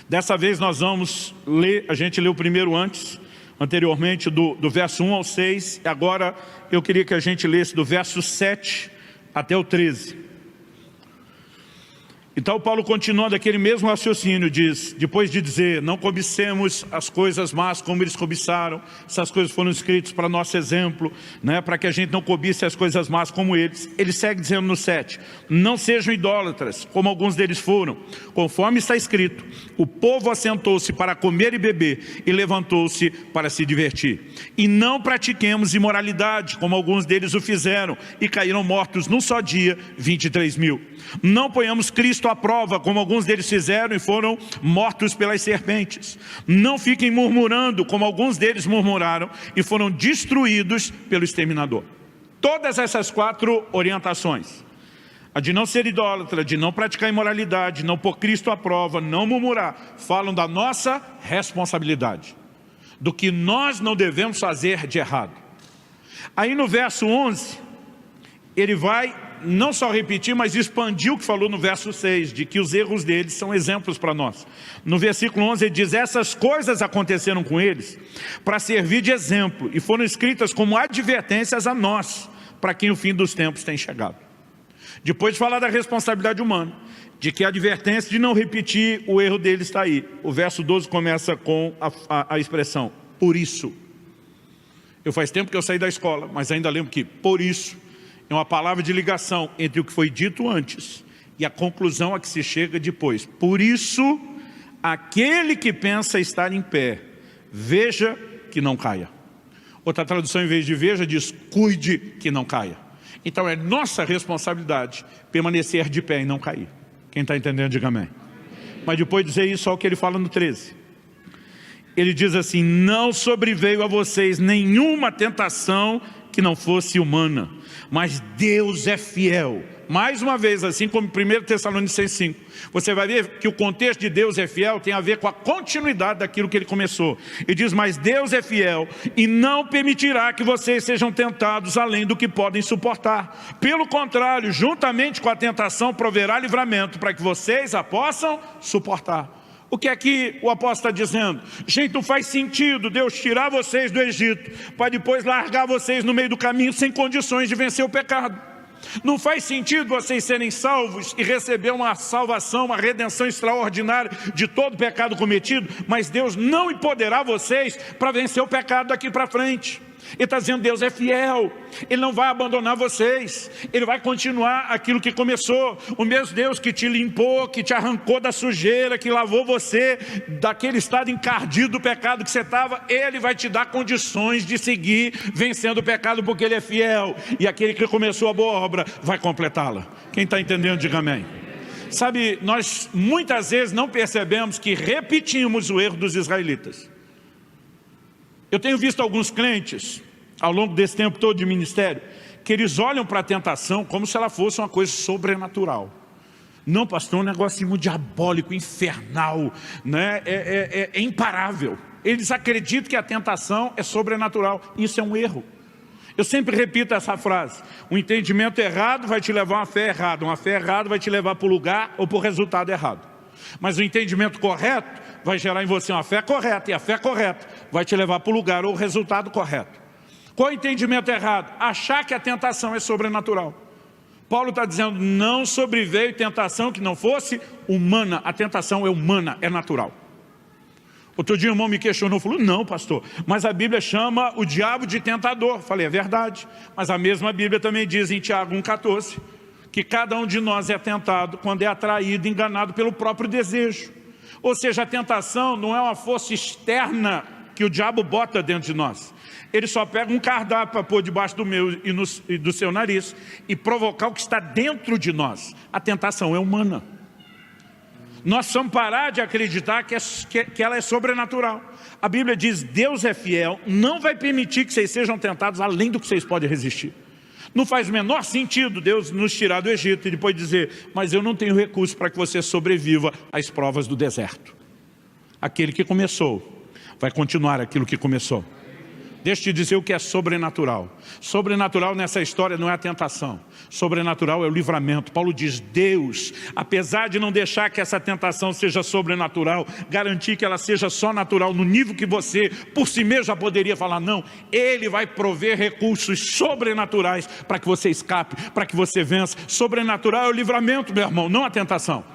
A: Dessa vez nós vamos ler, a gente leu primeiro anteriormente do verso 1 ao 6. Agora eu queria que a gente lesse do verso 7 até o 13. Então Paulo continua daquele mesmo raciocínio, diz, depois de dizer, não cobicemos as coisas más como eles cobiçaram, essas coisas foram escritas para nosso exemplo, né, para que a gente não cobice as coisas más como eles. Ele segue dizendo no 7, não sejam idólatras, como alguns deles foram, conforme está escrito, o povo assentou-se para comer e beber, e levantou-se para se divertir. E não pratiquemos imoralidade, como alguns deles o fizeram, e caíram mortos num só dia, 23 mil. Não ponhamos Cristo à prova, como alguns deles fizeram e foram mortos pelas serpentes. Não fiquem murmurando, como alguns deles murmuraram e foram destruídos pelo exterminador. Todas essas 4 orientações, a de não ser idólatra, de não praticar imoralidade, não pôr Cristo à prova, não murmurar, falam da nossa responsabilidade, do que nós não devemos fazer de errado. Aí no verso 11, ele vai não só repetir, mas expandir o que falou no verso 6, de que os erros deles são exemplos para nós. No versículo 11 ele diz, essas coisas aconteceram com eles para servir de exemplo e foram escritas como advertências a nós, para quem o fim dos tempos tem chegado. Depois de falar da responsabilidade humana, de que a advertência de não repetir o erro deles está aí. O verso 12 começa com a expressão, por isso. Eu faz tempo que eu saí da escola, mas ainda lembro que, por isso, é uma palavra de ligação entre o que foi dito antes e a conclusão a que se chega depois. Por isso, aquele que pensa estar em pé, veja que não caia. Outra tradução, em vez de veja, diz cuide que não caia. Então é nossa responsabilidade permanecer de pé e não cair. Quem está entendendo, diga amém. Mas depois de dizer isso, olha o que ele fala no 13. Ele diz assim, não sobreveio a vocês nenhuma tentação que não fosse humana, mas Deus é fiel. Mais uma vez, assim como em 1 Tessalonicenses 5, você vai ver que o contexto de Deus é fiel tem a ver com a continuidade daquilo que ele começou. Ele diz, mas Deus é fiel e não permitirá que vocês sejam tentados além do que podem suportar. Pelo contrário, juntamente com a tentação, proverá livramento para que vocês a possam suportar. O que é que o apóstolo está dizendo? Gente, não faz sentido Deus tirar vocês do Egito para depois largar vocês no meio do caminho sem condições de vencer o pecado. Não faz sentido vocês serem salvos e receber uma salvação, uma redenção extraordinária de todo pecado cometido, mas Deus não empoderar vocês para vencer o pecado daqui para frente. Ele está dizendo, Deus é fiel, Ele não vai abandonar vocês, Ele vai continuar aquilo que começou. O mesmo Deus que te limpou, que te arrancou da sujeira, que lavou você daquele estado encardido do pecado que você estava, Ele vai te dar condições de seguir vencendo o pecado, porque Ele é fiel. E aquele que começou a boa obra vai completá-la. Quem está entendendo, diga amém. Sabe, nós muitas vezes não percebemos que repetimos o erro dos israelitas. Eu tenho visto alguns crentes, ao longo desse tempo todo de ministério, que eles olham para a tentação como se ela fosse uma coisa sobrenatural. Não, pastor, é um negócio diabólico, infernal, né? É imparável. Eles acreditam que a tentação é sobrenatural. Isso é um erro. Eu sempre repito essa frase. Um entendimento errado vai te levar a uma fé errada. Uma fé errada vai te levar para o lugar ou para o resultado errado. Mas o entendimento correto vai gerar em você uma fé correta, e a fé correta vai te levar para o lugar ou o resultado correto. Qual é o entendimento errado? Achar que a tentação é sobrenatural. Paulo está dizendo, não sobreveio tentação que não fosse humana. A tentação é humana, é natural. Outro dia o irmão me questionou, falou, não pastor, mas a Bíblia chama o diabo de tentador. Falei, é verdade, mas a mesma Bíblia também diz em Tiago 1,14, que cada um de nós é tentado quando é atraído, enganado pelo próprio desejo. Ou seja, a tentação não é uma força externa que o diabo bota dentro de nós. Ele só pega um cardápio para pôr debaixo do meu e do seu nariz e provocar o que está dentro de nós. A tentação é humana. Nós precisamos parar de acreditar que ela é sobrenatural. A Bíblia diz, Deus é fiel, não vai permitir que vocês sejam tentados além do que vocês podem resistir. Não faz o menor sentido Deus nos tirar do Egito e depois dizer, mas eu não tenho recurso para que você sobreviva às provas do deserto. Aquele que começou vai continuar aquilo que começou. Deixa eu te dizer o que é sobrenatural. Sobrenatural nessa história não é a tentação. Sobrenatural é o livramento. Paulo diz, Deus, apesar de não deixar que essa tentação seja sobrenatural, garantir que ela seja só natural, no nível que você, por si mesmo, já poderia falar, não. Ele vai prover recursos sobrenaturais para que você escape, para que você vença. Sobrenatural é o livramento, meu irmão, não a tentação.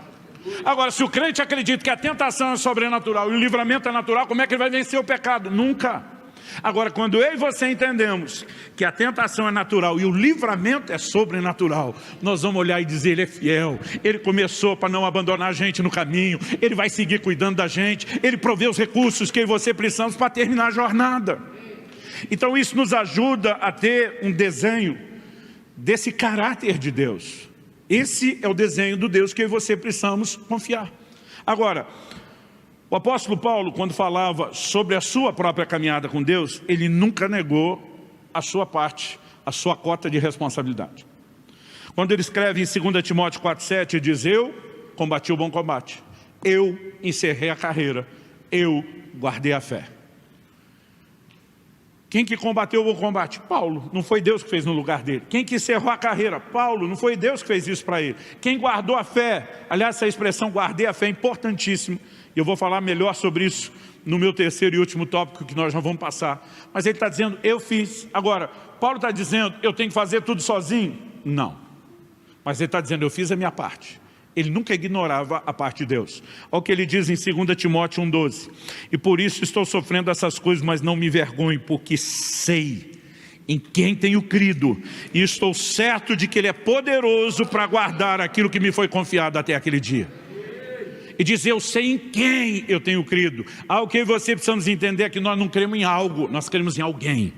A: Agora, se o crente acredita que a tentação é sobrenatural e o livramento é natural, como é que ele vai vencer o pecado? Nunca. Agora, quando eu e você entendemos que a tentação é natural e o livramento é sobrenatural, nós vamos olhar e dizer, ele é fiel, ele começou para não abandonar a gente no caminho, ele vai seguir cuidando da gente, ele provê os recursos que eu e você precisamos para terminar a jornada. Então isso nos ajuda a ter um desenho desse caráter de Deus. Esse é o desenho do Deus que eu e você precisamos confiar. Agora, o apóstolo Paulo, quando falava sobre a sua própria caminhada com Deus, ele nunca negou a sua parte, a sua cota de responsabilidade. Quando ele escreve em 2 Timóteo 4,7, ele diz, eu combati o bom combate, eu encerrei a carreira, eu guardei a fé. Quem que combateu o bom combate? Paulo, não foi Deus que fez no lugar dele. Quem que encerrou a carreira? Paulo, não foi Deus que fez isso para ele. Quem guardou a fé? Aliás, essa expressão guardei a fé é importantíssima. E eu vou falar melhor sobre isso no meu terceiro e último tópico que nós já vamos passar. Mas ele está dizendo, eu fiz. Agora, Paulo está dizendo, eu tenho que fazer tudo sozinho? Não. Mas ele está dizendo, eu fiz a minha parte. Ele nunca ignorava a parte de Deus. Olha o que ele diz em 2 Timóteo 1,12. E por isso estou sofrendo essas coisas, mas não me envergonho, porque sei em quem tenho crido. E estou certo de que Ele é poderoso para guardar aquilo que me foi confiado até aquele dia. E dizer, eu sei em quem eu tenho crido. O que você precisamos entender é que nós não cremos em algo, nós cremos em alguém.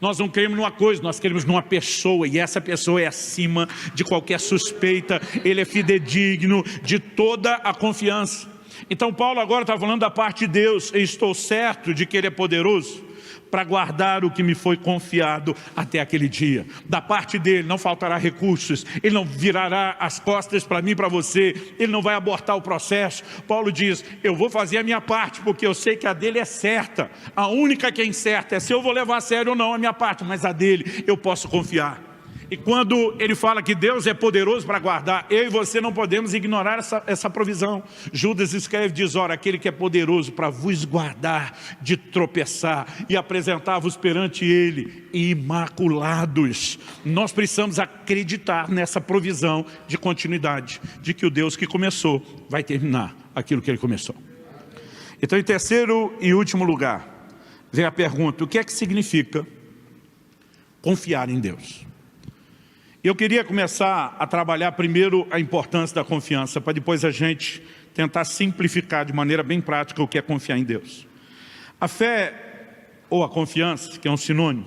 A: Nós não cremos numa coisa, nós cremos numa pessoa. E essa pessoa é acima de qualquer suspeita. Ele é fidedigno de toda a confiança. Então Paulo agora está falando da parte de Deus. Eu estou certo de que Ele é poderoso para guardar o que me foi confiado até aquele dia. Da parte dele não faltará recursos, ele não virará as costas para mim e para você, ele não vai abortar o processo. Paulo diz, eu vou fazer a minha parte, porque eu sei que a dele é certa. A única que é incerta é se eu vou levar a sério ou não a minha parte, mas a dele eu posso confiar. E quando ele fala que Deus é poderoso para guardar, eu e você não podemos ignorar essa provisão. Judas escreve, diz, ora, aquele que é poderoso para vos guardar de tropeçar e apresentar-vos perante Ele imaculados. Nós precisamos acreditar nessa provisão de continuidade, de que o Deus que começou vai terminar aquilo que Ele começou. Então, em terceiro e último lugar, vem a pergunta, o que é que significa confiar em Deus? Eu queria começar a trabalhar primeiro a importância da confiança, para depois a gente tentar simplificar de maneira bem prática o que é confiar em Deus. A fé, ou a confiança, que é um sinônimo,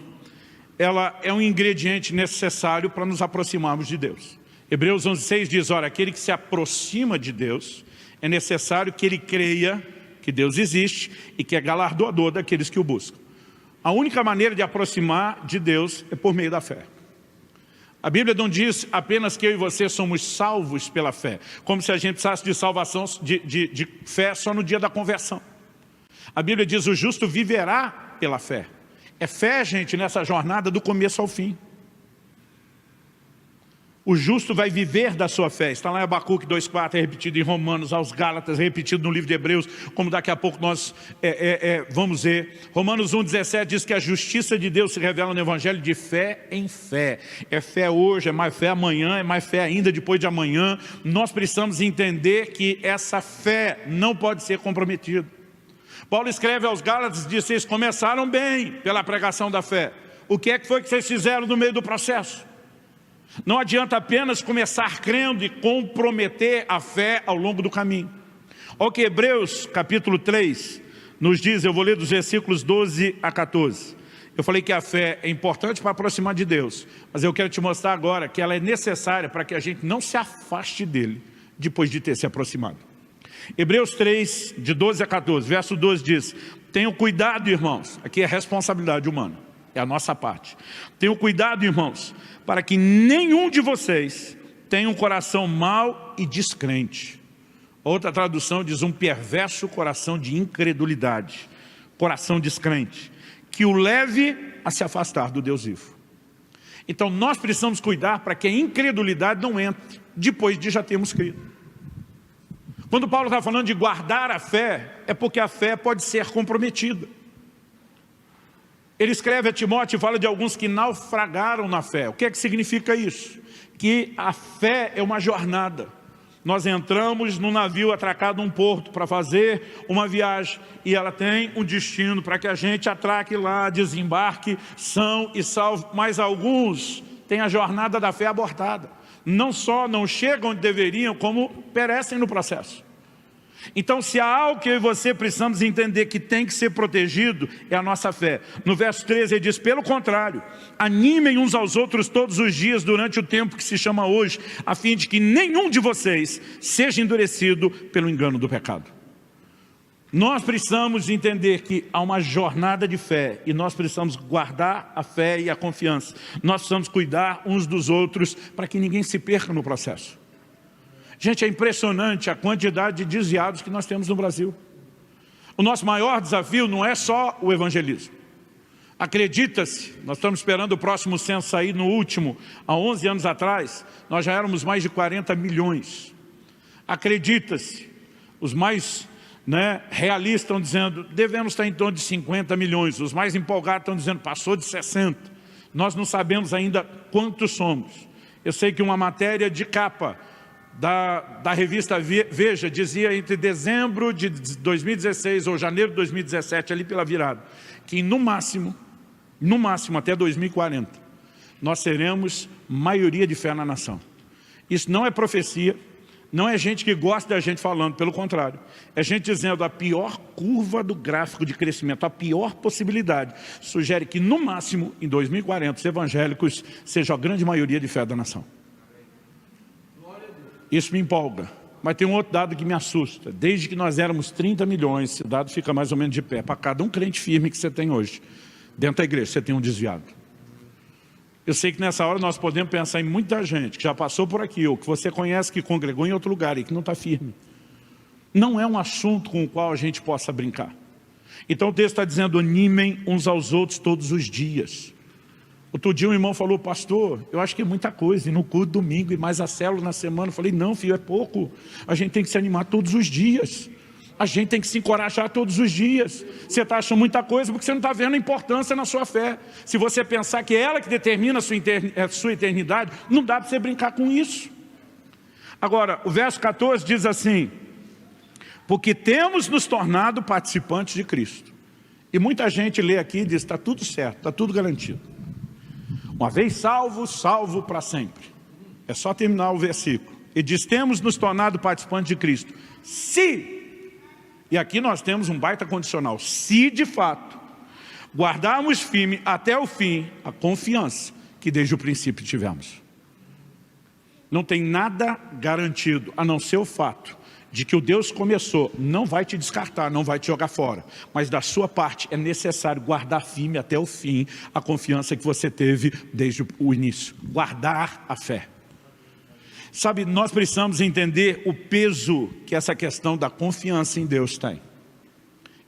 A: ela é um ingrediente necessário para nos aproximarmos de Deus. Hebreus 11,6 diz, ora, aquele que se aproxima de Deus, é necessário que ele creia que Deus existe e que é galardoador daqueles que o buscam. A única maneira de aproximar de Deus é por meio da fé. A Bíblia não diz apenas que eu e você somos salvos pela fé, como se a gente precisasse de salvação, de fé só no dia da conversão. A Bíblia diz, o justo viverá pela fé. É fé, gente, nessa jornada do começo ao fim. O justo vai viver da sua fé. Está lá em Abacuque 2,4, é repetido em Romanos, aos Gálatas, é repetido no livro de Hebreus, como daqui a pouco nós vamos ver. Romanos 1,17 diz que a justiça de Deus se revela no Evangelho de fé em fé. É fé hoje, é mais fé amanhã, é mais fé ainda depois de amanhã. Nós precisamos entender que essa fé não pode ser comprometida. Paulo escreve aos Gálatas e diz: vocês começaram bem pela pregação da fé. O que é que foi que vocês fizeram no meio do processo? Não adianta apenas começar crendo e comprometer a fé ao longo do caminho. Olha o que Hebreus capítulo 3 nos diz, eu vou ler dos versículos 12 a 14. Eu falei que a fé é importante para aproximar de Deus, mas eu quero te mostrar agora que ela é necessária para que a gente não se afaste dele depois de ter se aproximado. Hebreus 3, de 12 a 14, verso 12 diz: tenham cuidado, irmãos, aqui é responsabilidade humana, é a nossa parte. Tenham cuidado, irmãos, para que nenhum de vocês tenha um coração mau e descrente. Outra tradução diz um perverso coração de incredulidade, coração descrente, que o leve a se afastar do Deus vivo. Então nós precisamos cuidar para que a incredulidade não entre depois de já termos crido. Quando Paulo está falando de guardar a fé, é porque a fé pode ser comprometida. Ele escreve a Timóteo e fala de alguns que naufragaram na fé. O que é que significa isso? Que a fé é uma jornada. Nós entramos num navio atracado num porto para fazer uma viagem e ela tem um destino para que a gente atraque lá, desembarque, são e salvo. Mas alguns têm a jornada da fé abortada. Não só não chegam onde deveriam, como perecem no processo. Então, se há algo que eu e você precisamos entender que tem que ser protegido, é a nossa fé. No verso 13 ele diz: pelo contrário, animem uns aos outros todos os dias durante o tempo que se chama hoje, a fim de que nenhum de vocês seja endurecido pelo engano do pecado. Nós precisamos entender que há uma jornada de fé e nós precisamos guardar a fé e a confiança. Nós precisamos cuidar uns dos outros para que ninguém se perca no processo. Gente, é impressionante a quantidade de desviados que nós temos no Brasil. O nosso maior desafio não é só o evangelismo. Acredita-se, nós estamos esperando o próximo censo sair no último, há 11 anos atrás, nós já éramos mais de 40 milhões. Acredita-se, os mais realistas estão dizendo, devemos estar em torno de 50 milhões. Os mais empolgados estão dizendo, passou de 60. Nós não sabemos ainda quantos somos. Eu sei que uma matéria de capa da revista Veja dizia entre dezembro de 2016 ou janeiro de 2017, ali pela virada, que no máximo até 2040, nós seremos maioria de fé na nação. Isso não é profecia, não é gente que gosta da gente falando, pelo contrário. É gente dizendo a pior curva do gráfico de crescimento, a pior possibilidade, sugere que no máximo, em 2040, os evangélicos sejam a grande maioria de fé da nação. Isso me empolga, mas tem um outro dado que me assusta. Desde que nós éramos 30 milhões, esse dado fica mais ou menos de pé. Para cada um crente firme que você tem hoje, dentro da igreja, você tem um desviado. Eu sei que nessa hora nós podemos pensar em muita gente que já passou por aqui, ou que você conhece que congregou em outro lugar e que não está firme. Não é um assunto com o qual a gente possa brincar. Então o texto está dizendo, animem uns aos outros todos os dias. Outro dia um irmão falou, pastor, eu acho que é muita coisa, e no culto domingo, e mais a célula na semana. Eu falei, não filho, é pouco. A gente tem que se animar todos os dias. A gente tem que se encorajar todos os dias. Você está achando muita coisa porque você não está vendo a importância na sua fé. Se você pensar que é ela que determina a sua eternidade, não dá para você brincar com isso. Agora, o verso 14 diz assim, porque temos nos tornado participantes de Cristo. E muita gente lê aqui e diz, está tudo certo, está tudo garantido. Uma vez salvo, salvo para sempre. É só terminar o versículo. E diz, temos nos tornado participantes de Cristo. Se, e aqui nós temos um baita condicional, se de fato guardarmos firme até o fim a confiança que desde o princípio tivemos. Não tem nada garantido, a não ser o fato de que o Deus começou, não vai te descartar, não vai te jogar fora. Mas da sua parte é necessário guardar firme até o fim a confiança que você teve desde o início. Guardar a fé. Sabe, nós precisamos entender o peso que essa questão da confiança em Deus tem.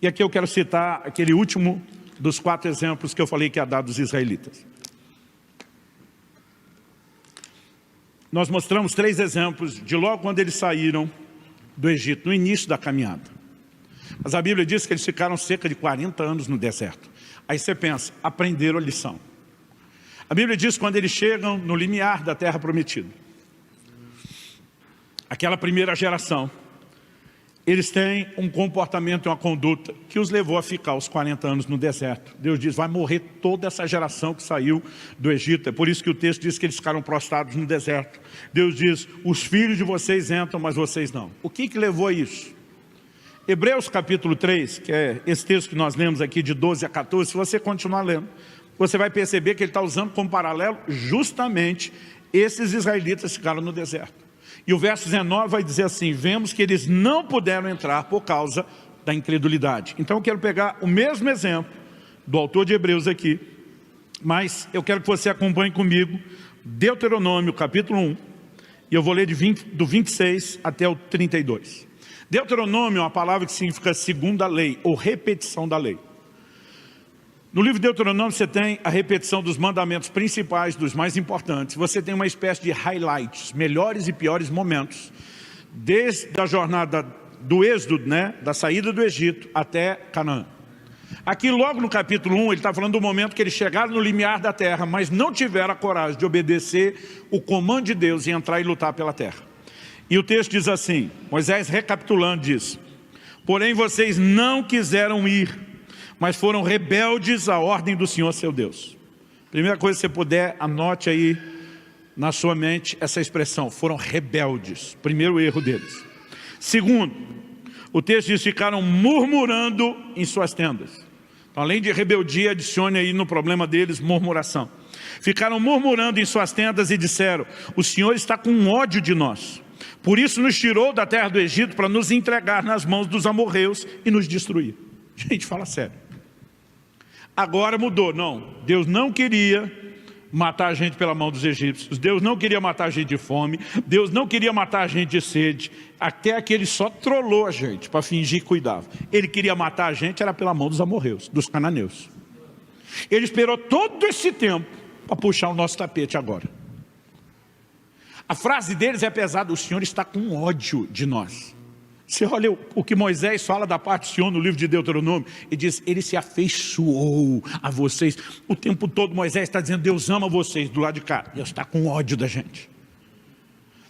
A: E aqui eu quero citar aquele último dos 4 exemplos que eu falei que ia dar dos israelitas. nós mostramos 3 exemplos de logo quando eles saíram do Egito, no início da caminhada. Mas a Bíblia diz que eles ficaram cerca de 40 anos no deserto. Aí você pensa, aprenderam a lição. A Bíblia diz que quando eles chegam no limiar da terra prometida, aquela primeira geração, eles têm um comportamento e uma conduta que os levou a ficar os 40 anos no deserto. Deus diz, vai morrer toda essa geração que saiu do Egito. É por isso que o texto diz que eles ficaram prostrados no deserto. Deus diz, os filhos de vocês entram, mas vocês não. O que levou a isso? Hebreus capítulo 3, que é esse texto que nós lemos aqui de 12 a 14, se você continuar lendo, você vai perceber que ele está usando como paralelo justamente esses israelitas que ficaram no deserto. E o verso 19 vai dizer assim, vemos que eles não puderam entrar por causa da incredulidade. Então eu quero pegar o mesmo exemplo do autor de Hebreus aqui, mas eu quero que você acompanhe comigo Deuteronômio capítulo 1, e eu vou ler do 26 até o 32. Deuteronômio é uma palavra que significa segunda lei, ou repetição da lei. No livro de Deuteronômio você tem a repetição dos mandamentos principais, dos mais importantes. Você tem uma espécie de highlights, melhores e piores momentos, desde a jornada do êxodo, da saída do Egito até Canaã. Aqui logo no capítulo 1 ele está falando do momento que eles chegaram no limiar da terra, mas não tiveram a coragem de obedecer o comando de Deus e entrar e lutar pela terra. E o texto diz assim, Moisés recapitulando diz, porém vocês não quiseram ir, mas foram rebeldes à ordem do Senhor seu Deus. Primeira coisa que você puder, anote aí na sua mente essa expressão, foram rebeldes. Primeiro erro deles. Segundo, o texto diz, ficaram murmurando em suas tendas. Então, além de rebeldia, adicione aí no problema deles, murmuração. Ficaram murmurando em suas tendas e disseram, o Senhor está com ódio de nós. Por isso nos tirou da terra do Egito para nos entregar nas mãos dos amorreus e nos destruir. Gente, fala sério. Agora mudou, não. Deus não queria matar a gente pela mão dos egípcios. Deus não queria matar a gente de fome. Deus não queria matar a gente de sede. Até que ele só trollou a gente para fingir que cuidava. Ele queria matar a gente, era pela mão dos amorreus, dos cananeus. Ele esperou todo esse tempo para puxar o nosso tapete agora. A frase deles é pesada, o Senhor está com ódio de nós. Você olha o que Moisés fala da parte do Senhor no livro de Deuteronômio, e diz, ele se afeiçoou a vocês. O tempo todo Moisés está dizendo, Deus ama vocês, do lado de cá. Deus está com ódio da gente.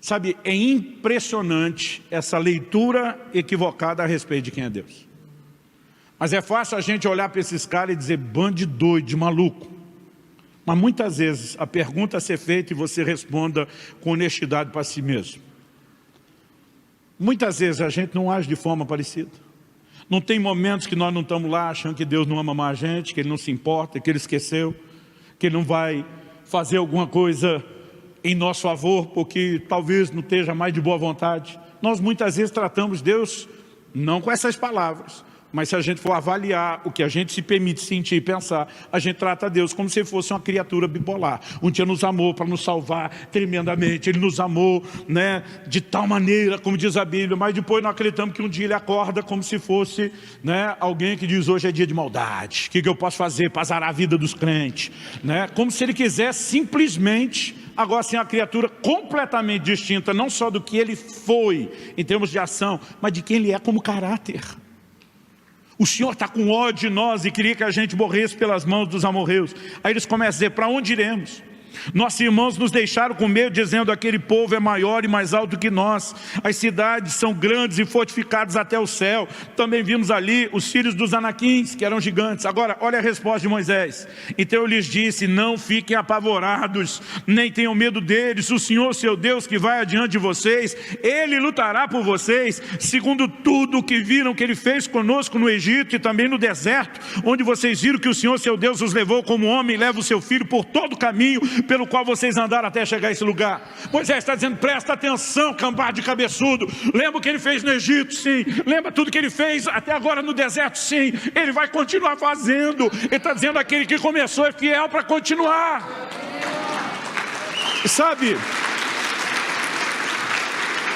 A: Sabe, é impressionante essa leitura equivocada a respeito de quem é Deus. Mas é fácil a gente olhar para esses caras e dizer, bando de doido, de maluco. Mas muitas vezes a pergunta a ser feita e você responda com honestidade para si mesmo. Muitas vezes a gente não age de forma parecida. Não tem momentos que nós não estamos lá achando que Deus não ama mais a gente, que Ele não se importa, que Ele esqueceu, que Ele não vai fazer alguma coisa em nosso favor, porque talvez não esteja mais de boa vontade. Nós muitas vezes tratamos Deus não com essas palavras, mas se a gente for avaliar o que a gente se permite sentir e pensar, a gente trata Deus como se fosse uma criatura bipolar. Um dia nos amou para nos salvar tremendamente, Ele nos amou de tal maneira, como diz a Bíblia, mas depois nós acreditamos que um dia Ele acorda como se fosse alguém que diz, hoje é dia de maldade, o que eu posso fazer para azarar a vida dos crentes? Como se Ele quisesse simplesmente, agora ser uma criatura completamente distinta, não só do que Ele foi em termos de ação, mas de quem Ele é como caráter. O Senhor está com ódio de nós e queria que a gente morresse pelas mãos dos amorreus. Aí eles começam a dizer, para onde iremos? Nossos irmãos nos deixaram com medo, dizendo, aquele povo é maior e mais alto que nós. As cidades são grandes e fortificadas até o céu. Também vimos ali os filhos dos anaquins, que eram gigantes. Agora, olha a resposta de Moisés. Então eu lhes disse, não fiquem apavorados, nem tenham medo deles. O Senhor, seu Deus, que vai adiante de vocês, Ele lutará por vocês, segundo tudo o que viram que Ele fez conosco no Egito e também no deserto, onde vocês viram que o Senhor, seu Deus, os levou como homem, leva o seu filho por todo o caminho pelo qual vocês andaram até chegar a esse lugar. Moisés está dizendo, presta atenção, cambada de cabeçudo. Lembra o que Ele fez no Egito? Sim. Lembra tudo que Ele fez até agora no deserto? Sim. Ele vai continuar fazendo. Ele está dizendo, aquele que começou é fiel para continuar. Sabe,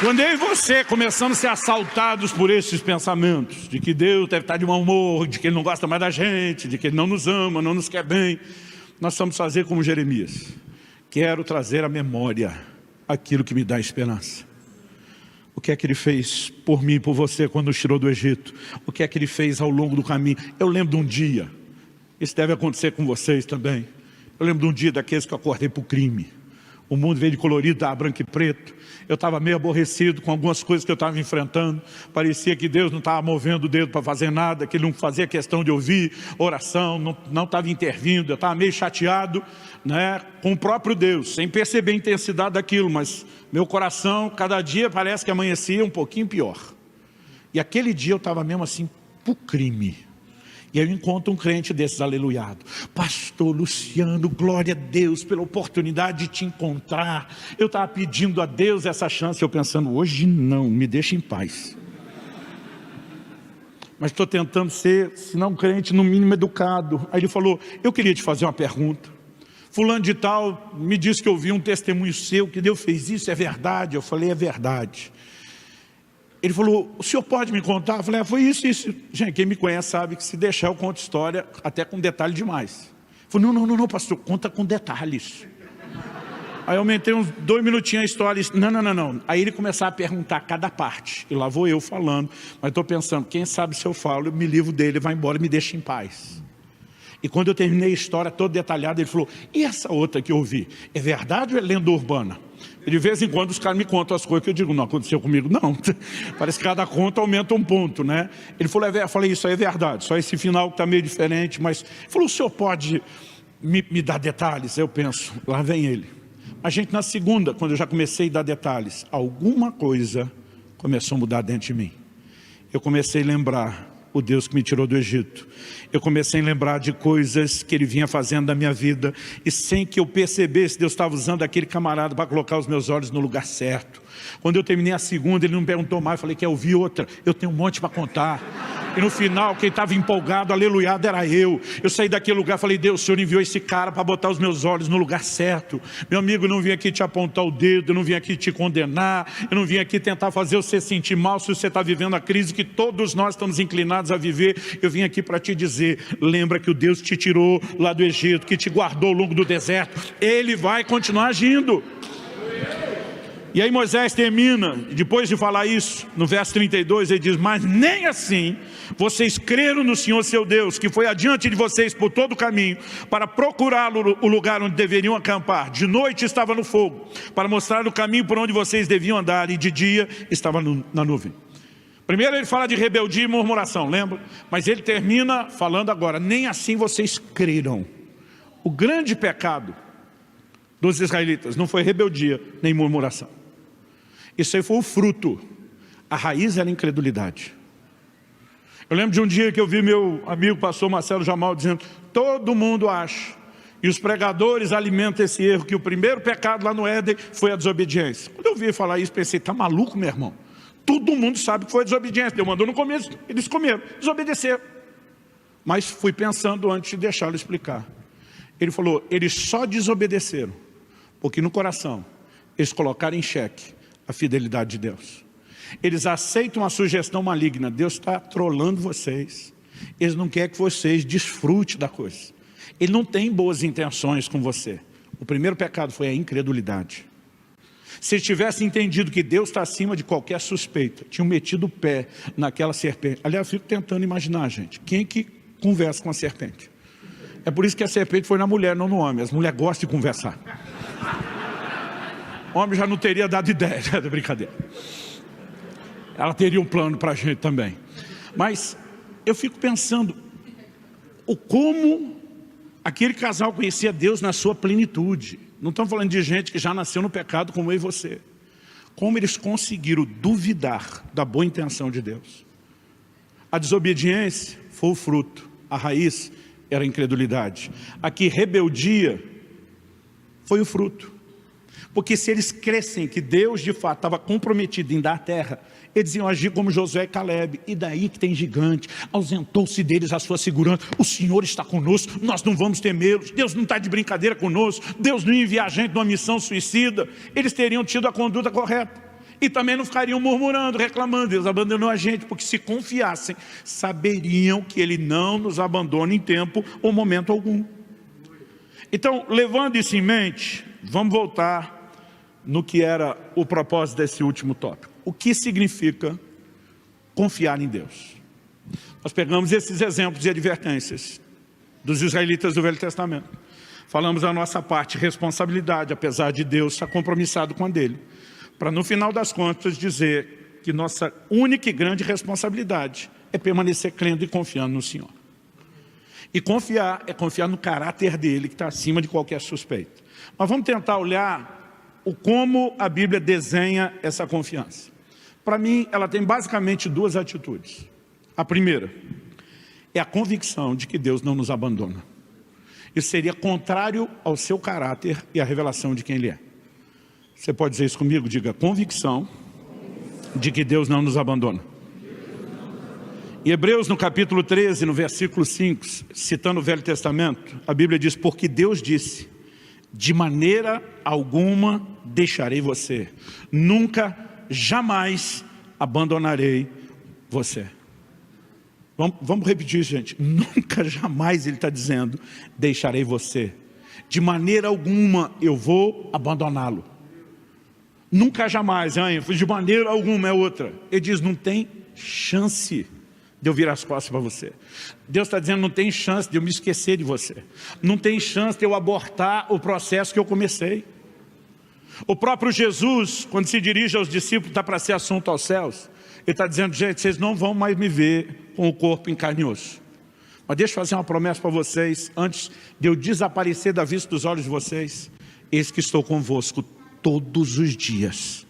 A: quando eu e você começamos a ser assaltados por esses pensamentos, de que Deus deve estar de mau humor, de que Ele não gosta mais da gente, de que Ele não nos ama, não nos quer bem, nós vamos fazer como Jeremias. Quero trazer à memória aquilo que me dá esperança. O que é que Ele fez por mim e por você quando nos tirou do Egito? O que é que Ele fez ao longo do caminho? Eu lembro de um dia, isso deve acontecer com vocês também. Eu lembro de um dia daqueles que eu acordei para o crime. O mundo veio de colorido, estava branco e preto. Eu estava meio aborrecido com algumas coisas que eu estava enfrentando. Parecia que Deus não estava movendo o dedo para fazer nada, que Ele não fazia questão de ouvir oração, não estava intervindo. Eu estava meio chateado, né, com o próprio Deus, sem perceber a intensidade daquilo, mas meu coração, cada dia parece que amanhecia um pouquinho pior. E aquele dia eu estava mesmo assim, para o crime. E aí eu encontro um crente desses aleluiado. Pastor Luciano, glória a Deus pela oportunidade de te encontrar. Eu estava pedindo a Deus essa chance, eu pensando, hoje não, me deixa em paz. Mas estou tentando ser, se não crente, no mínimo educado. Aí ele falou, eu queria te fazer uma pergunta. Fulano de tal me disse que ouviu um testemunho seu, que Deus fez isso, é verdade? Eu falei, é verdade. Ele falou, o senhor pode me contar? Eu falei, foi isso. Gente, quem me conhece sabe que se deixar eu conto história até com detalhe demais. Ele falou, não, pastor, conta com detalhes. Aí eu aumentei uns 2 minutinhos a história. Não. Aí ele começava a perguntar cada parte. E lá vou eu falando. Mas estou pensando, quem sabe se eu falo, eu me livro dele, vai embora e me deixa em paz. E quando eu terminei a história toda detalhada, ele falou, e essa outra que eu ouvi? É verdade ou é lenda urbana? E de vez em quando os caras me contam as coisas que eu digo, não aconteceu comigo, não. Parece que cada conta aumenta um ponto, né? Ele falou, eu falei, isso aí é verdade, só esse final que está meio diferente, mas... Ele falou, o senhor pode me dar detalhes? Eu penso, lá vem ele. A gente na segunda, quando eu já comecei a dar detalhes, alguma coisa começou a mudar dentro de mim. Eu comecei a lembrar o Deus que me tirou do Egito. Eu comecei a lembrar de coisas que Ele vinha fazendo na minha vida, e sem que eu percebesse, Deus estava usando aquele camarada para colocar os meus olhos no lugar certo. Quando eu terminei a segunda, ele não me perguntou mais, eu falei, quer ouvir outra? Eu tenho um monte para contar. E no final, quem estava empolgado, aleluiado, era eu. Eu saí daquele lugar, falei, Deus, o Senhor enviou esse cara para botar os meus olhos no lugar certo. Meu amigo, eu não vim aqui te apontar o dedo, eu não vim aqui te condenar, eu não vim aqui tentar fazer você sentir mal se você está vivendo a crise que todos nós estamos inclinados a viver. Eu vim aqui para te dizer, lembra que o Deus te tirou lá do Egito, que te guardou ao longo do deserto, Ele vai continuar agindo. E aí Moisés termina, depois de falar isso, no verso 32, ele diz, mas nem assim vocês creram no Senhor seu Deus, que foi adiante de vocês por todo o caminho, para procurar o lugar onde deveriam acampar. De noite estava no fogo, para mostrar o caminho por onde vocês deviam andar, e de dia estava na nuvem. Primeiro ele fala de rebeldia e murmuração, lembra? Mas ele termina falando agora, nem assim vocês creram. O grande pecado dos israelitas não foi rebeldia nem murmuração. Isso aí foi o fruto. A raiz era a incredulidade. Eu lembro de um dia que eu vi meu amigo pastor Marcelo Jamal dizendo, todo mundo acha, e os pregadores alimentam esse erro, que o primeiro pecado lá no Éden foi a desobediência. Quando eu vi falar isso, pensei, tá maluco, meu irmão? Todo mundo sabe que foi a desobediência. Deus mandou no começo, eles comeram, desobedeceram. Mas fui pensando antes de deixá-lo explicar. Ele falou, eles só desobedeceram, porque no coração eles colocaram em xeque a fidelidade de Deus. Eles aceitam a sugestão maligna, Deus está trolando vocês. Eles não querem que vocês desfrutem da coisa. Ele não tem boas intenções com você. O primeiro pecado foi a incredulidade. Se eles tivessem entendido que Deus está acima de qualquer suspeita, tinham metido o pé naquela serpente. Aliás, eu fico tentando imaginar, gente, quem que conversa com a serpente? É por isso que a serpente foi na mulher, não no homem. As mulheres gostam de conversar. O homem já não teria dado ideia, é brincadeira. Ela teria um plano para a gente também. Mas eu fico pensando, como aquele casal conhecia Deus na sua plenitude. Não estamos falando de gente que já nasceu no pecado como eu e você. Como eles conseguiram duvidar da boa intenção de Deus. A desobediência foi o fruto, a raiz era a incredulidade. Aqui, rebeldia foi o fruto. Porque se eles crescem que Deus de fato estava comprometido em dar a terra, eles iam agir como Josué e Caleb. E daí que tem gigante, ausentou-se deles a sua segurança. O Senhor está conosco, nós não vamos temê-los. Deus não está de brincadeira conosco. Deus não envia a gente numa missão suicida. Eles teriam tido a conduta correta. E também não ficariam murmurando, reclamando. Deus abandonou a gente, porque se confiassem, saberiam que Ele não nos abandona em tempo ou momento algum. Então, levando isso em mente, vamos voltar no que era o propósito desse último tópico. O que significa confiar em Deus? Nós pegamos esses exemplos e advertências dos israelitas do Velho Testamento. Falamos da nossa parte, responsabilidade, apesar de Deus estar compromissado com a dele, para no final das contas dizer que nossa única e grande responsabilidade é permanecer crendo e confiando no Senhor. E confiar é confiar no caráter dele, que está acima de qualquer suspeita. Mas vamos tentar olhar como a Bíblia desenha essa confiança. Para mim, ela tem basicamente duas atitudes. A primeira é a convicção de que Deus não nos abandona. Isso seria contrário ao seu caráter e à revelação de quem Ele é. Você pode dizer isso comigo? Diga, convicção de que Deus não nos abandona. Em Hebreus, no capítulo 13, no versículo 5, citando o Velho Testamento, a Bíblia diz, porque Deus disse, de maneira alguma deixarei você, nunca, jamais abandonarei você. Vamos repetir isso, gente. Nunca, jamais ele está dizendo, deixarei você. De maneira alguma eu vou abandoná-lo. Nunca, jamais, de maneira alguma é outra. Ele diz, não tem chance de eu virar as costas para você. Deus está dizendo, não tem chance de eu me esquecer de você. Não tem chance de eu abortar o processo que eu comecei. O próprio Jesus, quando se dirige aos discípulos, está para ser assunto aos céus. Ele está dizendo, gente, vocês não vão mais me ver com o corpo em carne e osso. Mas deixa eu fazer uma promessa para vocês, antes de eu desaparecer da vista dos olhos de vocês. Eis que estou convosco todos os dias,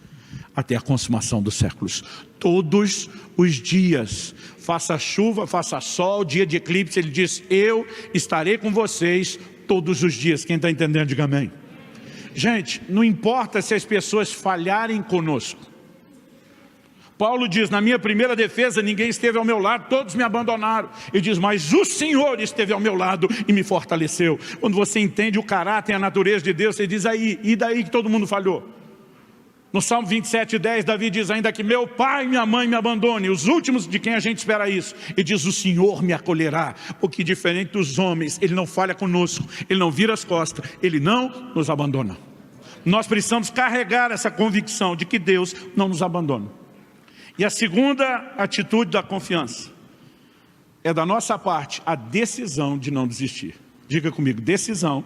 A: até a consumação dos séculos. Todos os dias, faça chuva, faça sol, dia de eclipse, ele diz, eu estarei com vocês todos os dias. Quem está entendendo, diga amém. Gente, não importa se as pessoas falharem conosco. Paulo diz, na minha primeira defesa, ninguém esteve ao meu lado, todos me abandonaram. Ele diz, mas o Senhor esteve ao meu lado e me fortaleceu. Quando você entende o caráter e a natureza de Deus, você diz aí, e daí que todo mundo falhou? No Salmo 27:10, Davi diz ainda que meu pai e minha mãe me abandonem, os últimos de quem a gente espera isso. Ele diz, o Senhor me acolherá, porque diferente dos homens, Ele não falha conosco, Ele não vira as costas, Ele não nos abandona. Nós precisamos carregar essa convicção de que Deus não nos abandona. E a segunda atitude da confiança é da nossa parte a decisão de não desistir. Diga comigo, decisão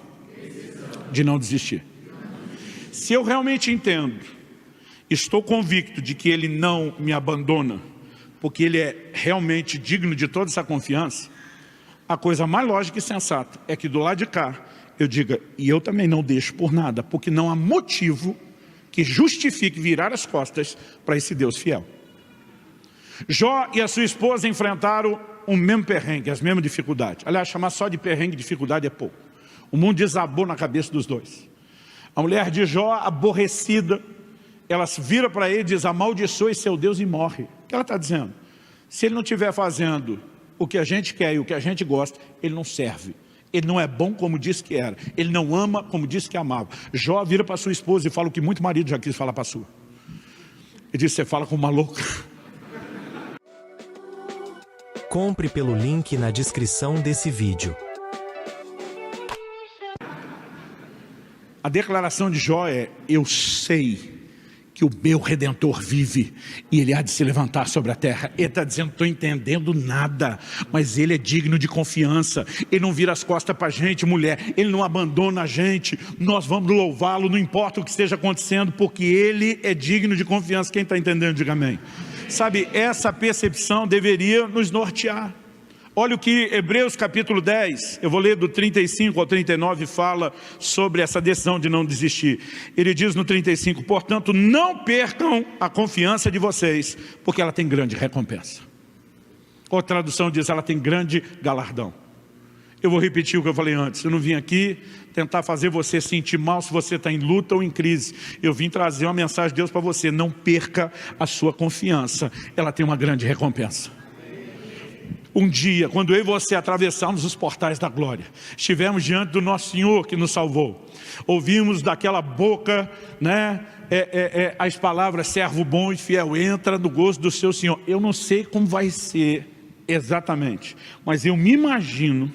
A: de não desistir. Se eu realmente entendo, estou convicto de que Ele não me abandona, porque Ele é realmente digno de toda essa confiança, a coisa mais lógica e sensata é que do lado de cá eu diga, e eu também não deixo por nada, porque não há motivo que justifique virar as costas para esse Deus fiel. Jó e a sua esposa enfrentaram o mesmo perrengue, as mesmas dificuldades. Aliás, chamar só de perrengue e dificuldade é pouco. O mundo desabou na cabeça dos dois. A mulher de Jó, aborrecida, ela vira para ele e diz, amaldiçoe seu Deus e morre. O que ela está dizendo? Se ele não estiver fazendo o que a gente quer e o que a gente gosta, ele não serve. Ele não é bom como disse que era. Ele não ama como disse que amava. Jó vira para sua esposa e fala o que muito marido já quis falar para a sua. Ele diz, você fala com uma louca.
B: Compre pelo link na descrição desse vídeo.
A: A declaração de Jó é, eu sei que o meu Redentor vive e Ele há de se levantar sobre a terra. Ele está dizendo, não estou entendendo nada, mas Ele é digno de confiança. Ele não vira as costas para a gente, mulher. Ele não abandona a gente. Nós vamos louvá-lo, não importa o que esteja acontecendo, porque Ele é digno de confiança. Quem está entendendo, diga amém. Sabe, essa percepção deveria nos nortear. Olha o que Hebreus capítulo 10, eu vou ler do 35 ao 39, fala sobre essa decisão de não desistir. Ele diz no 35, portanto, não percam a confiança de vocês, porque ela tem grande recompensa. Outra tradução diz, ela tem grande galardão. Eu vou repetir o que eu falei antes, eu não vim aqui tentar fazer você sentir mal se você está em luta ou em crise. Eu vim trazer uma mensagem de Deus para você, não perca a sua confiança, ela tem uma grande recompensa. Um dia, quando eu e você atravessarmos os portais da glória, estivemos diante do nosso Senhor que nos salvou, ouvimos daquela boca, né, as palavras, servo bom e fiel, entra no gozo do seu Senhor. Eu não sei como vai ser exatamente, mas eu me imagino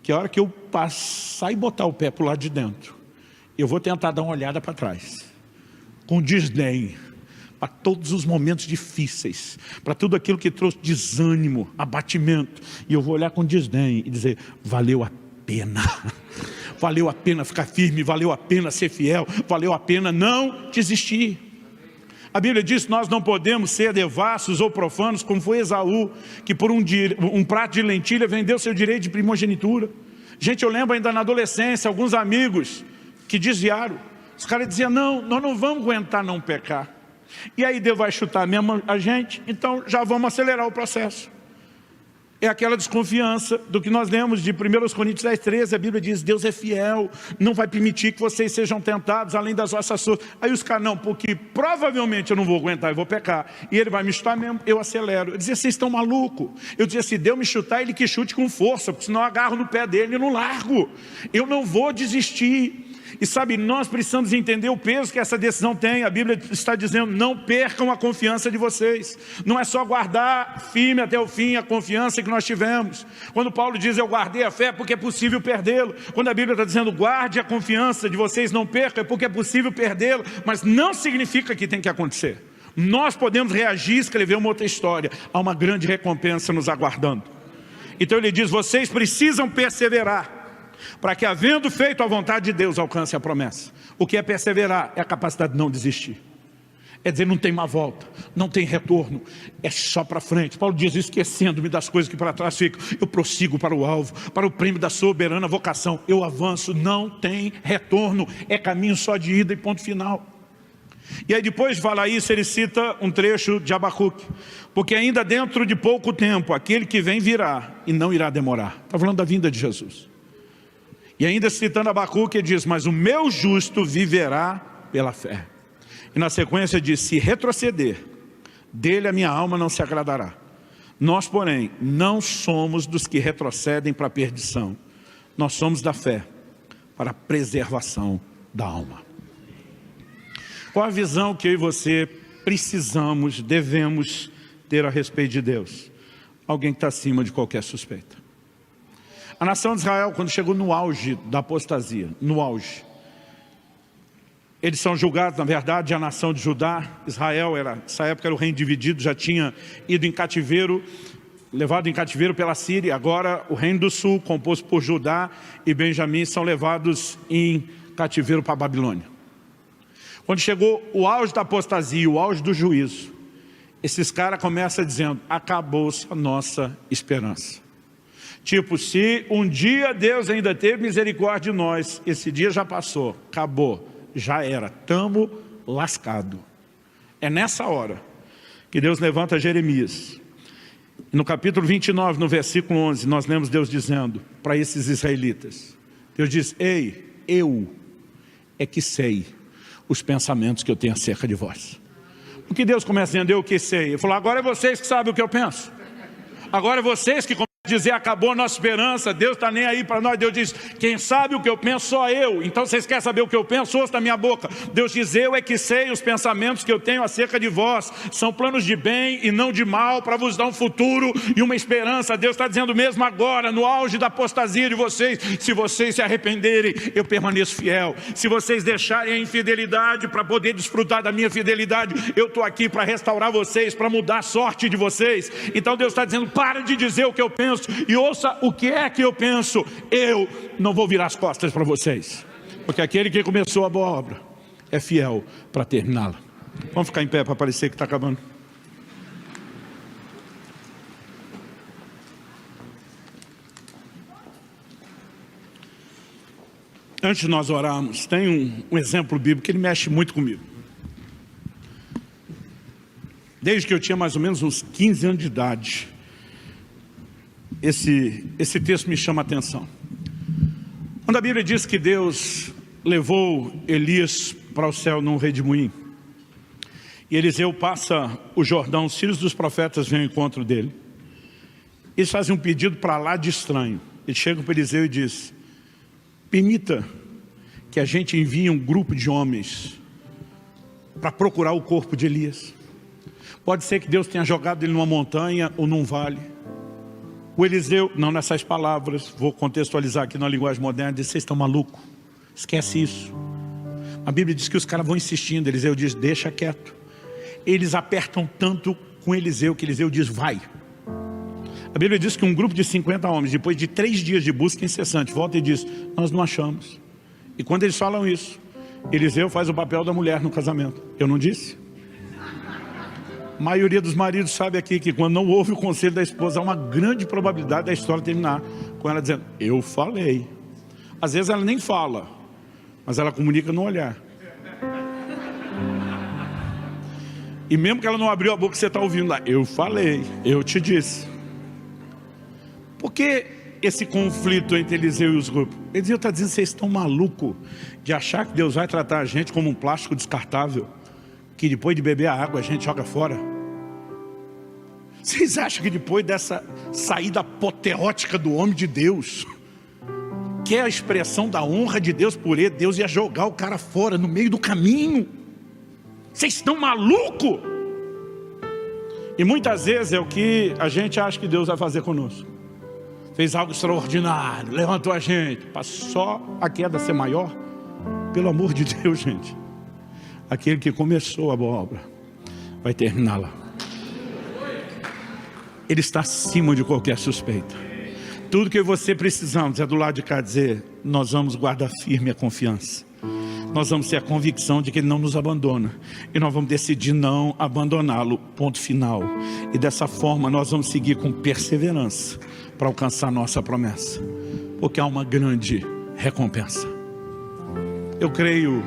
A: que a hora que eu passar e botar o pé para o lado de dentro, eu vou tentar dar uma olhada para trás. com desdém para todos os momentos difíceis, para tudo aquilo que trouxe desânimo, abatimento. E eu vou olhar com desdém e dizer, valeu a pena. Valeu a pena ficar firme, valeu a pena ser fiel, valeu a pena não desistir. A Bíblia diz que nós não podemos ser devassos ou profanos, como foi Esaú, que por um prato de lentilha vendeu seu direito de primogenitura. Gente, eu lembro ainda na adolescência, alguns amigos que desviaram. Os caras diziam, não, nós não vamos aguentar não pecar. E aí Deus vai chutar mesmo a gente, então já vamos acelerar o processo. É aquela desconfiança do que nós lemos de 1 Coríntios 10:13, a Bíblia diz, Deus é fiel, não vai permitir que vocês sejam tentados além das vossas forças. Aí os caras, não, porque provavelmente eu não vou aguentar, eu vou pecar. E ele vai me chutar mesmo, eu acelero. Eu dizia, vocês estão malucos? Eu dizia, se Deus me chutar, ele que chute com força, porque senão eu agarro no pé dele e não largo. Eu não vou desistir. E sabe, nós precisamos entender o peso que essa decisão tem. A Bíblia está dizendo, não percam a confiança de vocês. Não é só guardar firme até o fim a confiança que nós tivemos. Quando Paulo diz, eu guardei a fé porque é possível perdê-lo. Quando a Bíblia está dizendo, guarde a confiança de vocês, não percam, é porque é possível perdê-lo. Mas não significa que tem que acontecer. Nós podemos reagir e escrever uma outra história. Há uma grande recompensa nos aguardando. Então ele diz, vocês precisam perseverar, para que, havendo feito a vontade de Deus, alcance a promessa. O que é perseverar? É a capacidade de não desistir. É dizer, não tem má volta, não tem retorno, é só para frente. Paulo diz, esquecendo-me das coisas que para trás ficam, eu prossigo para o alvo, para o prêmio da soberana vocação. Eu avanço, não tem retorno, é caminho só de ida e ponto final. E aí depois de falar isso, ele cita um trecho de Abacuque. Porque ainda dentro de pouco tempo, aquele que vem virá e não irá demorar. Está falando da vinda de Jesus. E ainda citando Abacuque, ele diz, mas o meu justo viverá pela fé. E na sequência diz, se retroceder, dele a minha alma não se agradará. Nós, porém, não somos dos que retrocedem para a perdição. Nós somos da fé para a preservação da alma. Qual a visão que eu e você precisamos, devemos ter a respeito de Deus? Alguém que está acima de qualquer suspeita. A nação de Israel, quando chegou no auge da apostasia, no auge, eles são julgados, na verdade, a nação de Judá. Israel, nessa época era o reino dividido, já tinha ido em cativeiro, levado em cativeiro pela Síria. Agora o reino do sul, composto por Judá e Benjamim, são levados em cativeiro para a Babilônia. Quando chegou o auge da apostasia, o auge do juízo, esses caras começam dizendo, acabou-se a nossa esperança. Tipo, se um dia Deus ainda teve misericórdia de nós, esse dia já passou, acabou, já era, estamos lascados. É nessa hora que Deus levanta Jeremias. No capítulo 29, no versículo 11, nós lemos Deus dizendo para esses israelitas. Deus diz, ei, eu é que sei os pensamentos que eu tenho acerca de vós. Porque Deus começa dizendo, eu que sei. Ele falou, agora é vocês que sabem o que eu penso. Agora é vocês que dizer, acabou a nossa esperança, Deus está nem aí para nós. Deus diz, quem sabe o que eu penso só eu. Então vocês querem saber o que eu penso? Ouça da minha boca. Deus diz, eu é que sei os pensamentos que eu tenho acerca de vós. São planos de bem e não de mal, para vos dar um futuro e uma esperança. Deus está dizendo mesmo agora, no auge da apostasia de vocês, se vocês se arrependerem, eu permaneço fiel. Se vocês deixarem a infidelidade para poder desfrutar da minha fidelidade, eu estou aqui para restaurar vocês, para mudar a sorte de vocês. Então Deus está dizendo, para de dizer o que eu penso e ouça o que é que eu penso. Eu não vou virar as costas para vocês, porque aquele que começou a boa obra é fiel para terminá-la. Vamos ficar em pé para parecer que está acabando. Antes de nós orarmos, tem um exemplo bíblico que ele mexe muito comigo. Desde que eu tinha mais ou menos uns 15 anos de idade, esse texto me chama a atenção. Quando a Bíblia diz que Deus levou Elias para o céu num redemoinho, e Eliseu passa o Jordão, os filhos dos profetas vêm ao encontro dele. Eles fazem um pedido para lá de estranho. Eles chegam para Eliseu e diz, permita que a gente envie um grupo de homens para procurar o corpo de Elias. Pode ser que Deus tenha jogado ele numa montanha ou num vale. O Eliseu, não nessas palavras, vou contextualizar aqui na linguagem moderna, disse, vocês estão malucos, esquece isso. A Bíblia diz que os caras vão insistindo, Eliseu diz, deixa quieto. Eles apertam tanto com Eliseu, que Eliseu diz, vai. A Bíblia diz que um grupo de 50 homens, depois de 3 dias de busca incessante, volta e diz, nós não achamos. E quando eles falam isso, Eliseu faz o papel da mulher no casamento. Eu não disse? A maioria dos maridos sabe aqui que quando não ouve o conselho da esposa, há uma grande probabilidade da história terminar com ela dizendo, eu falei. Às vezes ela nem fala, mas ela comunica no olhar. E mesmo que ela não abriu a boca, você está ouvindo lá, eu falei, eu te disse. Por que esse conflito entre Eliseu e os grupos? Eliseu está dizendo, vocês estão malucos de achar que Deus vai tratar a gente como um plástico descartável, que depois de beber a água a gente joga fora? Vocês acham que depois dessa saída apoteótica do homem de Deus, que é a expressão da honra de Deus por ele, Deus ia jogar o cara fora no meio do caminho? Vocês estão malucos? E muitas vezes é o que a gente acha que Deus vai fazer conosco. Fez algo extraordinário, levantou a gente, para só a queda ser maior. Pelo amor de Deus, gente, aquele que começou a boa obra vai terminá-la. Ele está acima de qualquer suspeita. Tudo que você precisamos é do lado de cá dizer, nós vamos guardar firme a confiança. Nós vamos ter a convicção de que Ele não nos abandona. E nós vamos decidir não abandoná-lo, ponto final. E dessa forma nós vamos seguir com perseverança para alcançar nossa promessa. Porque há uma grande recompensa. Eu creio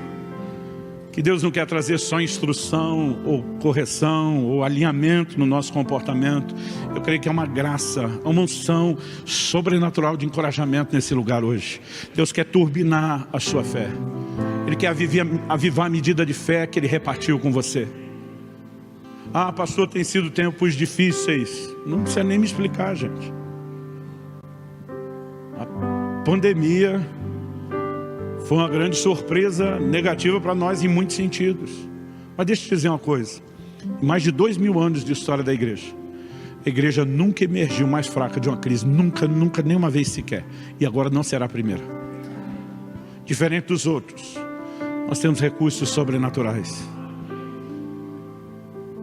A: que Deus não quer trazer só instrução, ou correção, ou alinhamento no nosso comportamento. Eu creio que é uma graça, uma unção sobrenatural de encorajamento nesse lugar hoje. Deus quer turbinar a sua fé. Ele quer avivar a medida de fé que Ele repartiu com você. Ah, pastor, tem sido tempos difíceis. Não precisa nem me explicar, gente. A pandemia foi uma grande surpresa negativa para nós em muitos sentidos. Mas deixa eu te dizer uma coisa. Em mais de 2000 anos de história da igreja, a igreja nunca emergiu mais fraca de uma crise. Nunca, nenhuma vez sequer. E agora não será a primeira. Diferente dos outros, nós temos recursos sobrenaturais.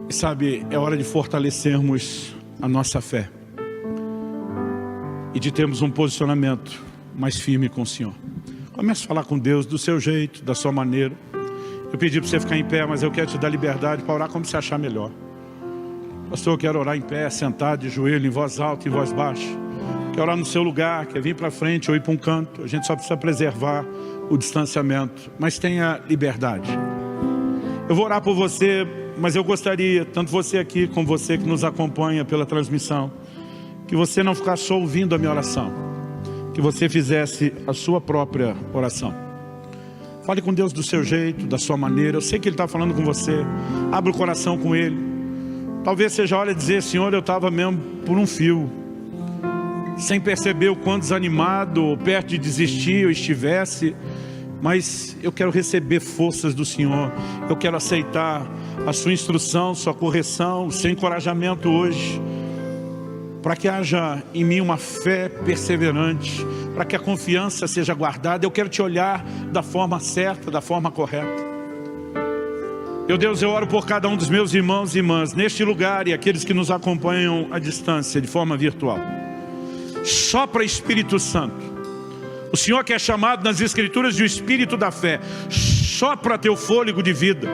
A: E sabe, é hora de fortalecermos a nossa fé. E de termos um posicionamento mais firme com o Senhor. Comece a falar com Deus do seu jeito, da sua maneira. Eu pedi para você ficar em pé, mas eu quero te dar liberdade para orar como você achar melhor. Pastor, eu quero orar em pé, sentado, de joelho, em voz alta, em voz baixa. Quer orar no seu lugar, quer vir para frente ou ir para um canto. A gente só precisa preservar o distanciamento, mas tenha liberdade. Eu vou orar por você, mas eu gostaria, tanto você aqui como você que nos acompanha pela transmissão, que você não ficasse só ouvindo a minha oração, que você fizesse a sua própria oração. Fale com Deus do seu jeito, da sua maneira. Eu sei que Ele está falando com você. Abra o coração com Ele. Talvez seja a hora de dizer, Senhor, eu estava mesmo por um fio, sem perceber o quão desanimado ou perto de desistir eu estivesse, mas eu quero receber forças do Senhor. Eu quero aceitar a sua instrução, sua correção, o seu encorajamento hoje, para que haja em mim uma fé perseverante, para que a confiança seja guardada. Eu quero te olhar da forma certa, da forma correta. Meu Deus, eu oro por cada um dos meus irmãos e irmãs neste lugar e aqueles que nos acompanham à distância, de forma virtual. Sopra Espírito Santo. O Senhor que é chamado nas Escrituras de o Espírito da fé. Sopra teu fôlego de vida.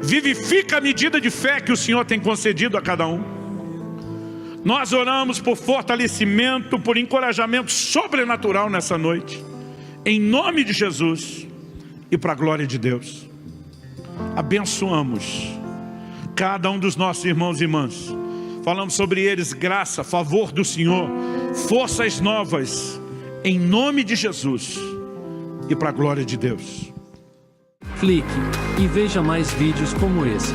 A: Vivifica a medida de fé que o Senhor tem concedido a cada um. Nós oramos por fortalecimento, por encorajamento sobrenatural nessa noite. Em nome de Jesus e para a glória de Deus. Abençoamos cada um dos nossos irmãos e irmãs. Falamos sobre eles graça, favor do Senhor, forças novas, em nome de Jesus e para a glória de Deus.
C: Clique e veja mais vídeos como esse.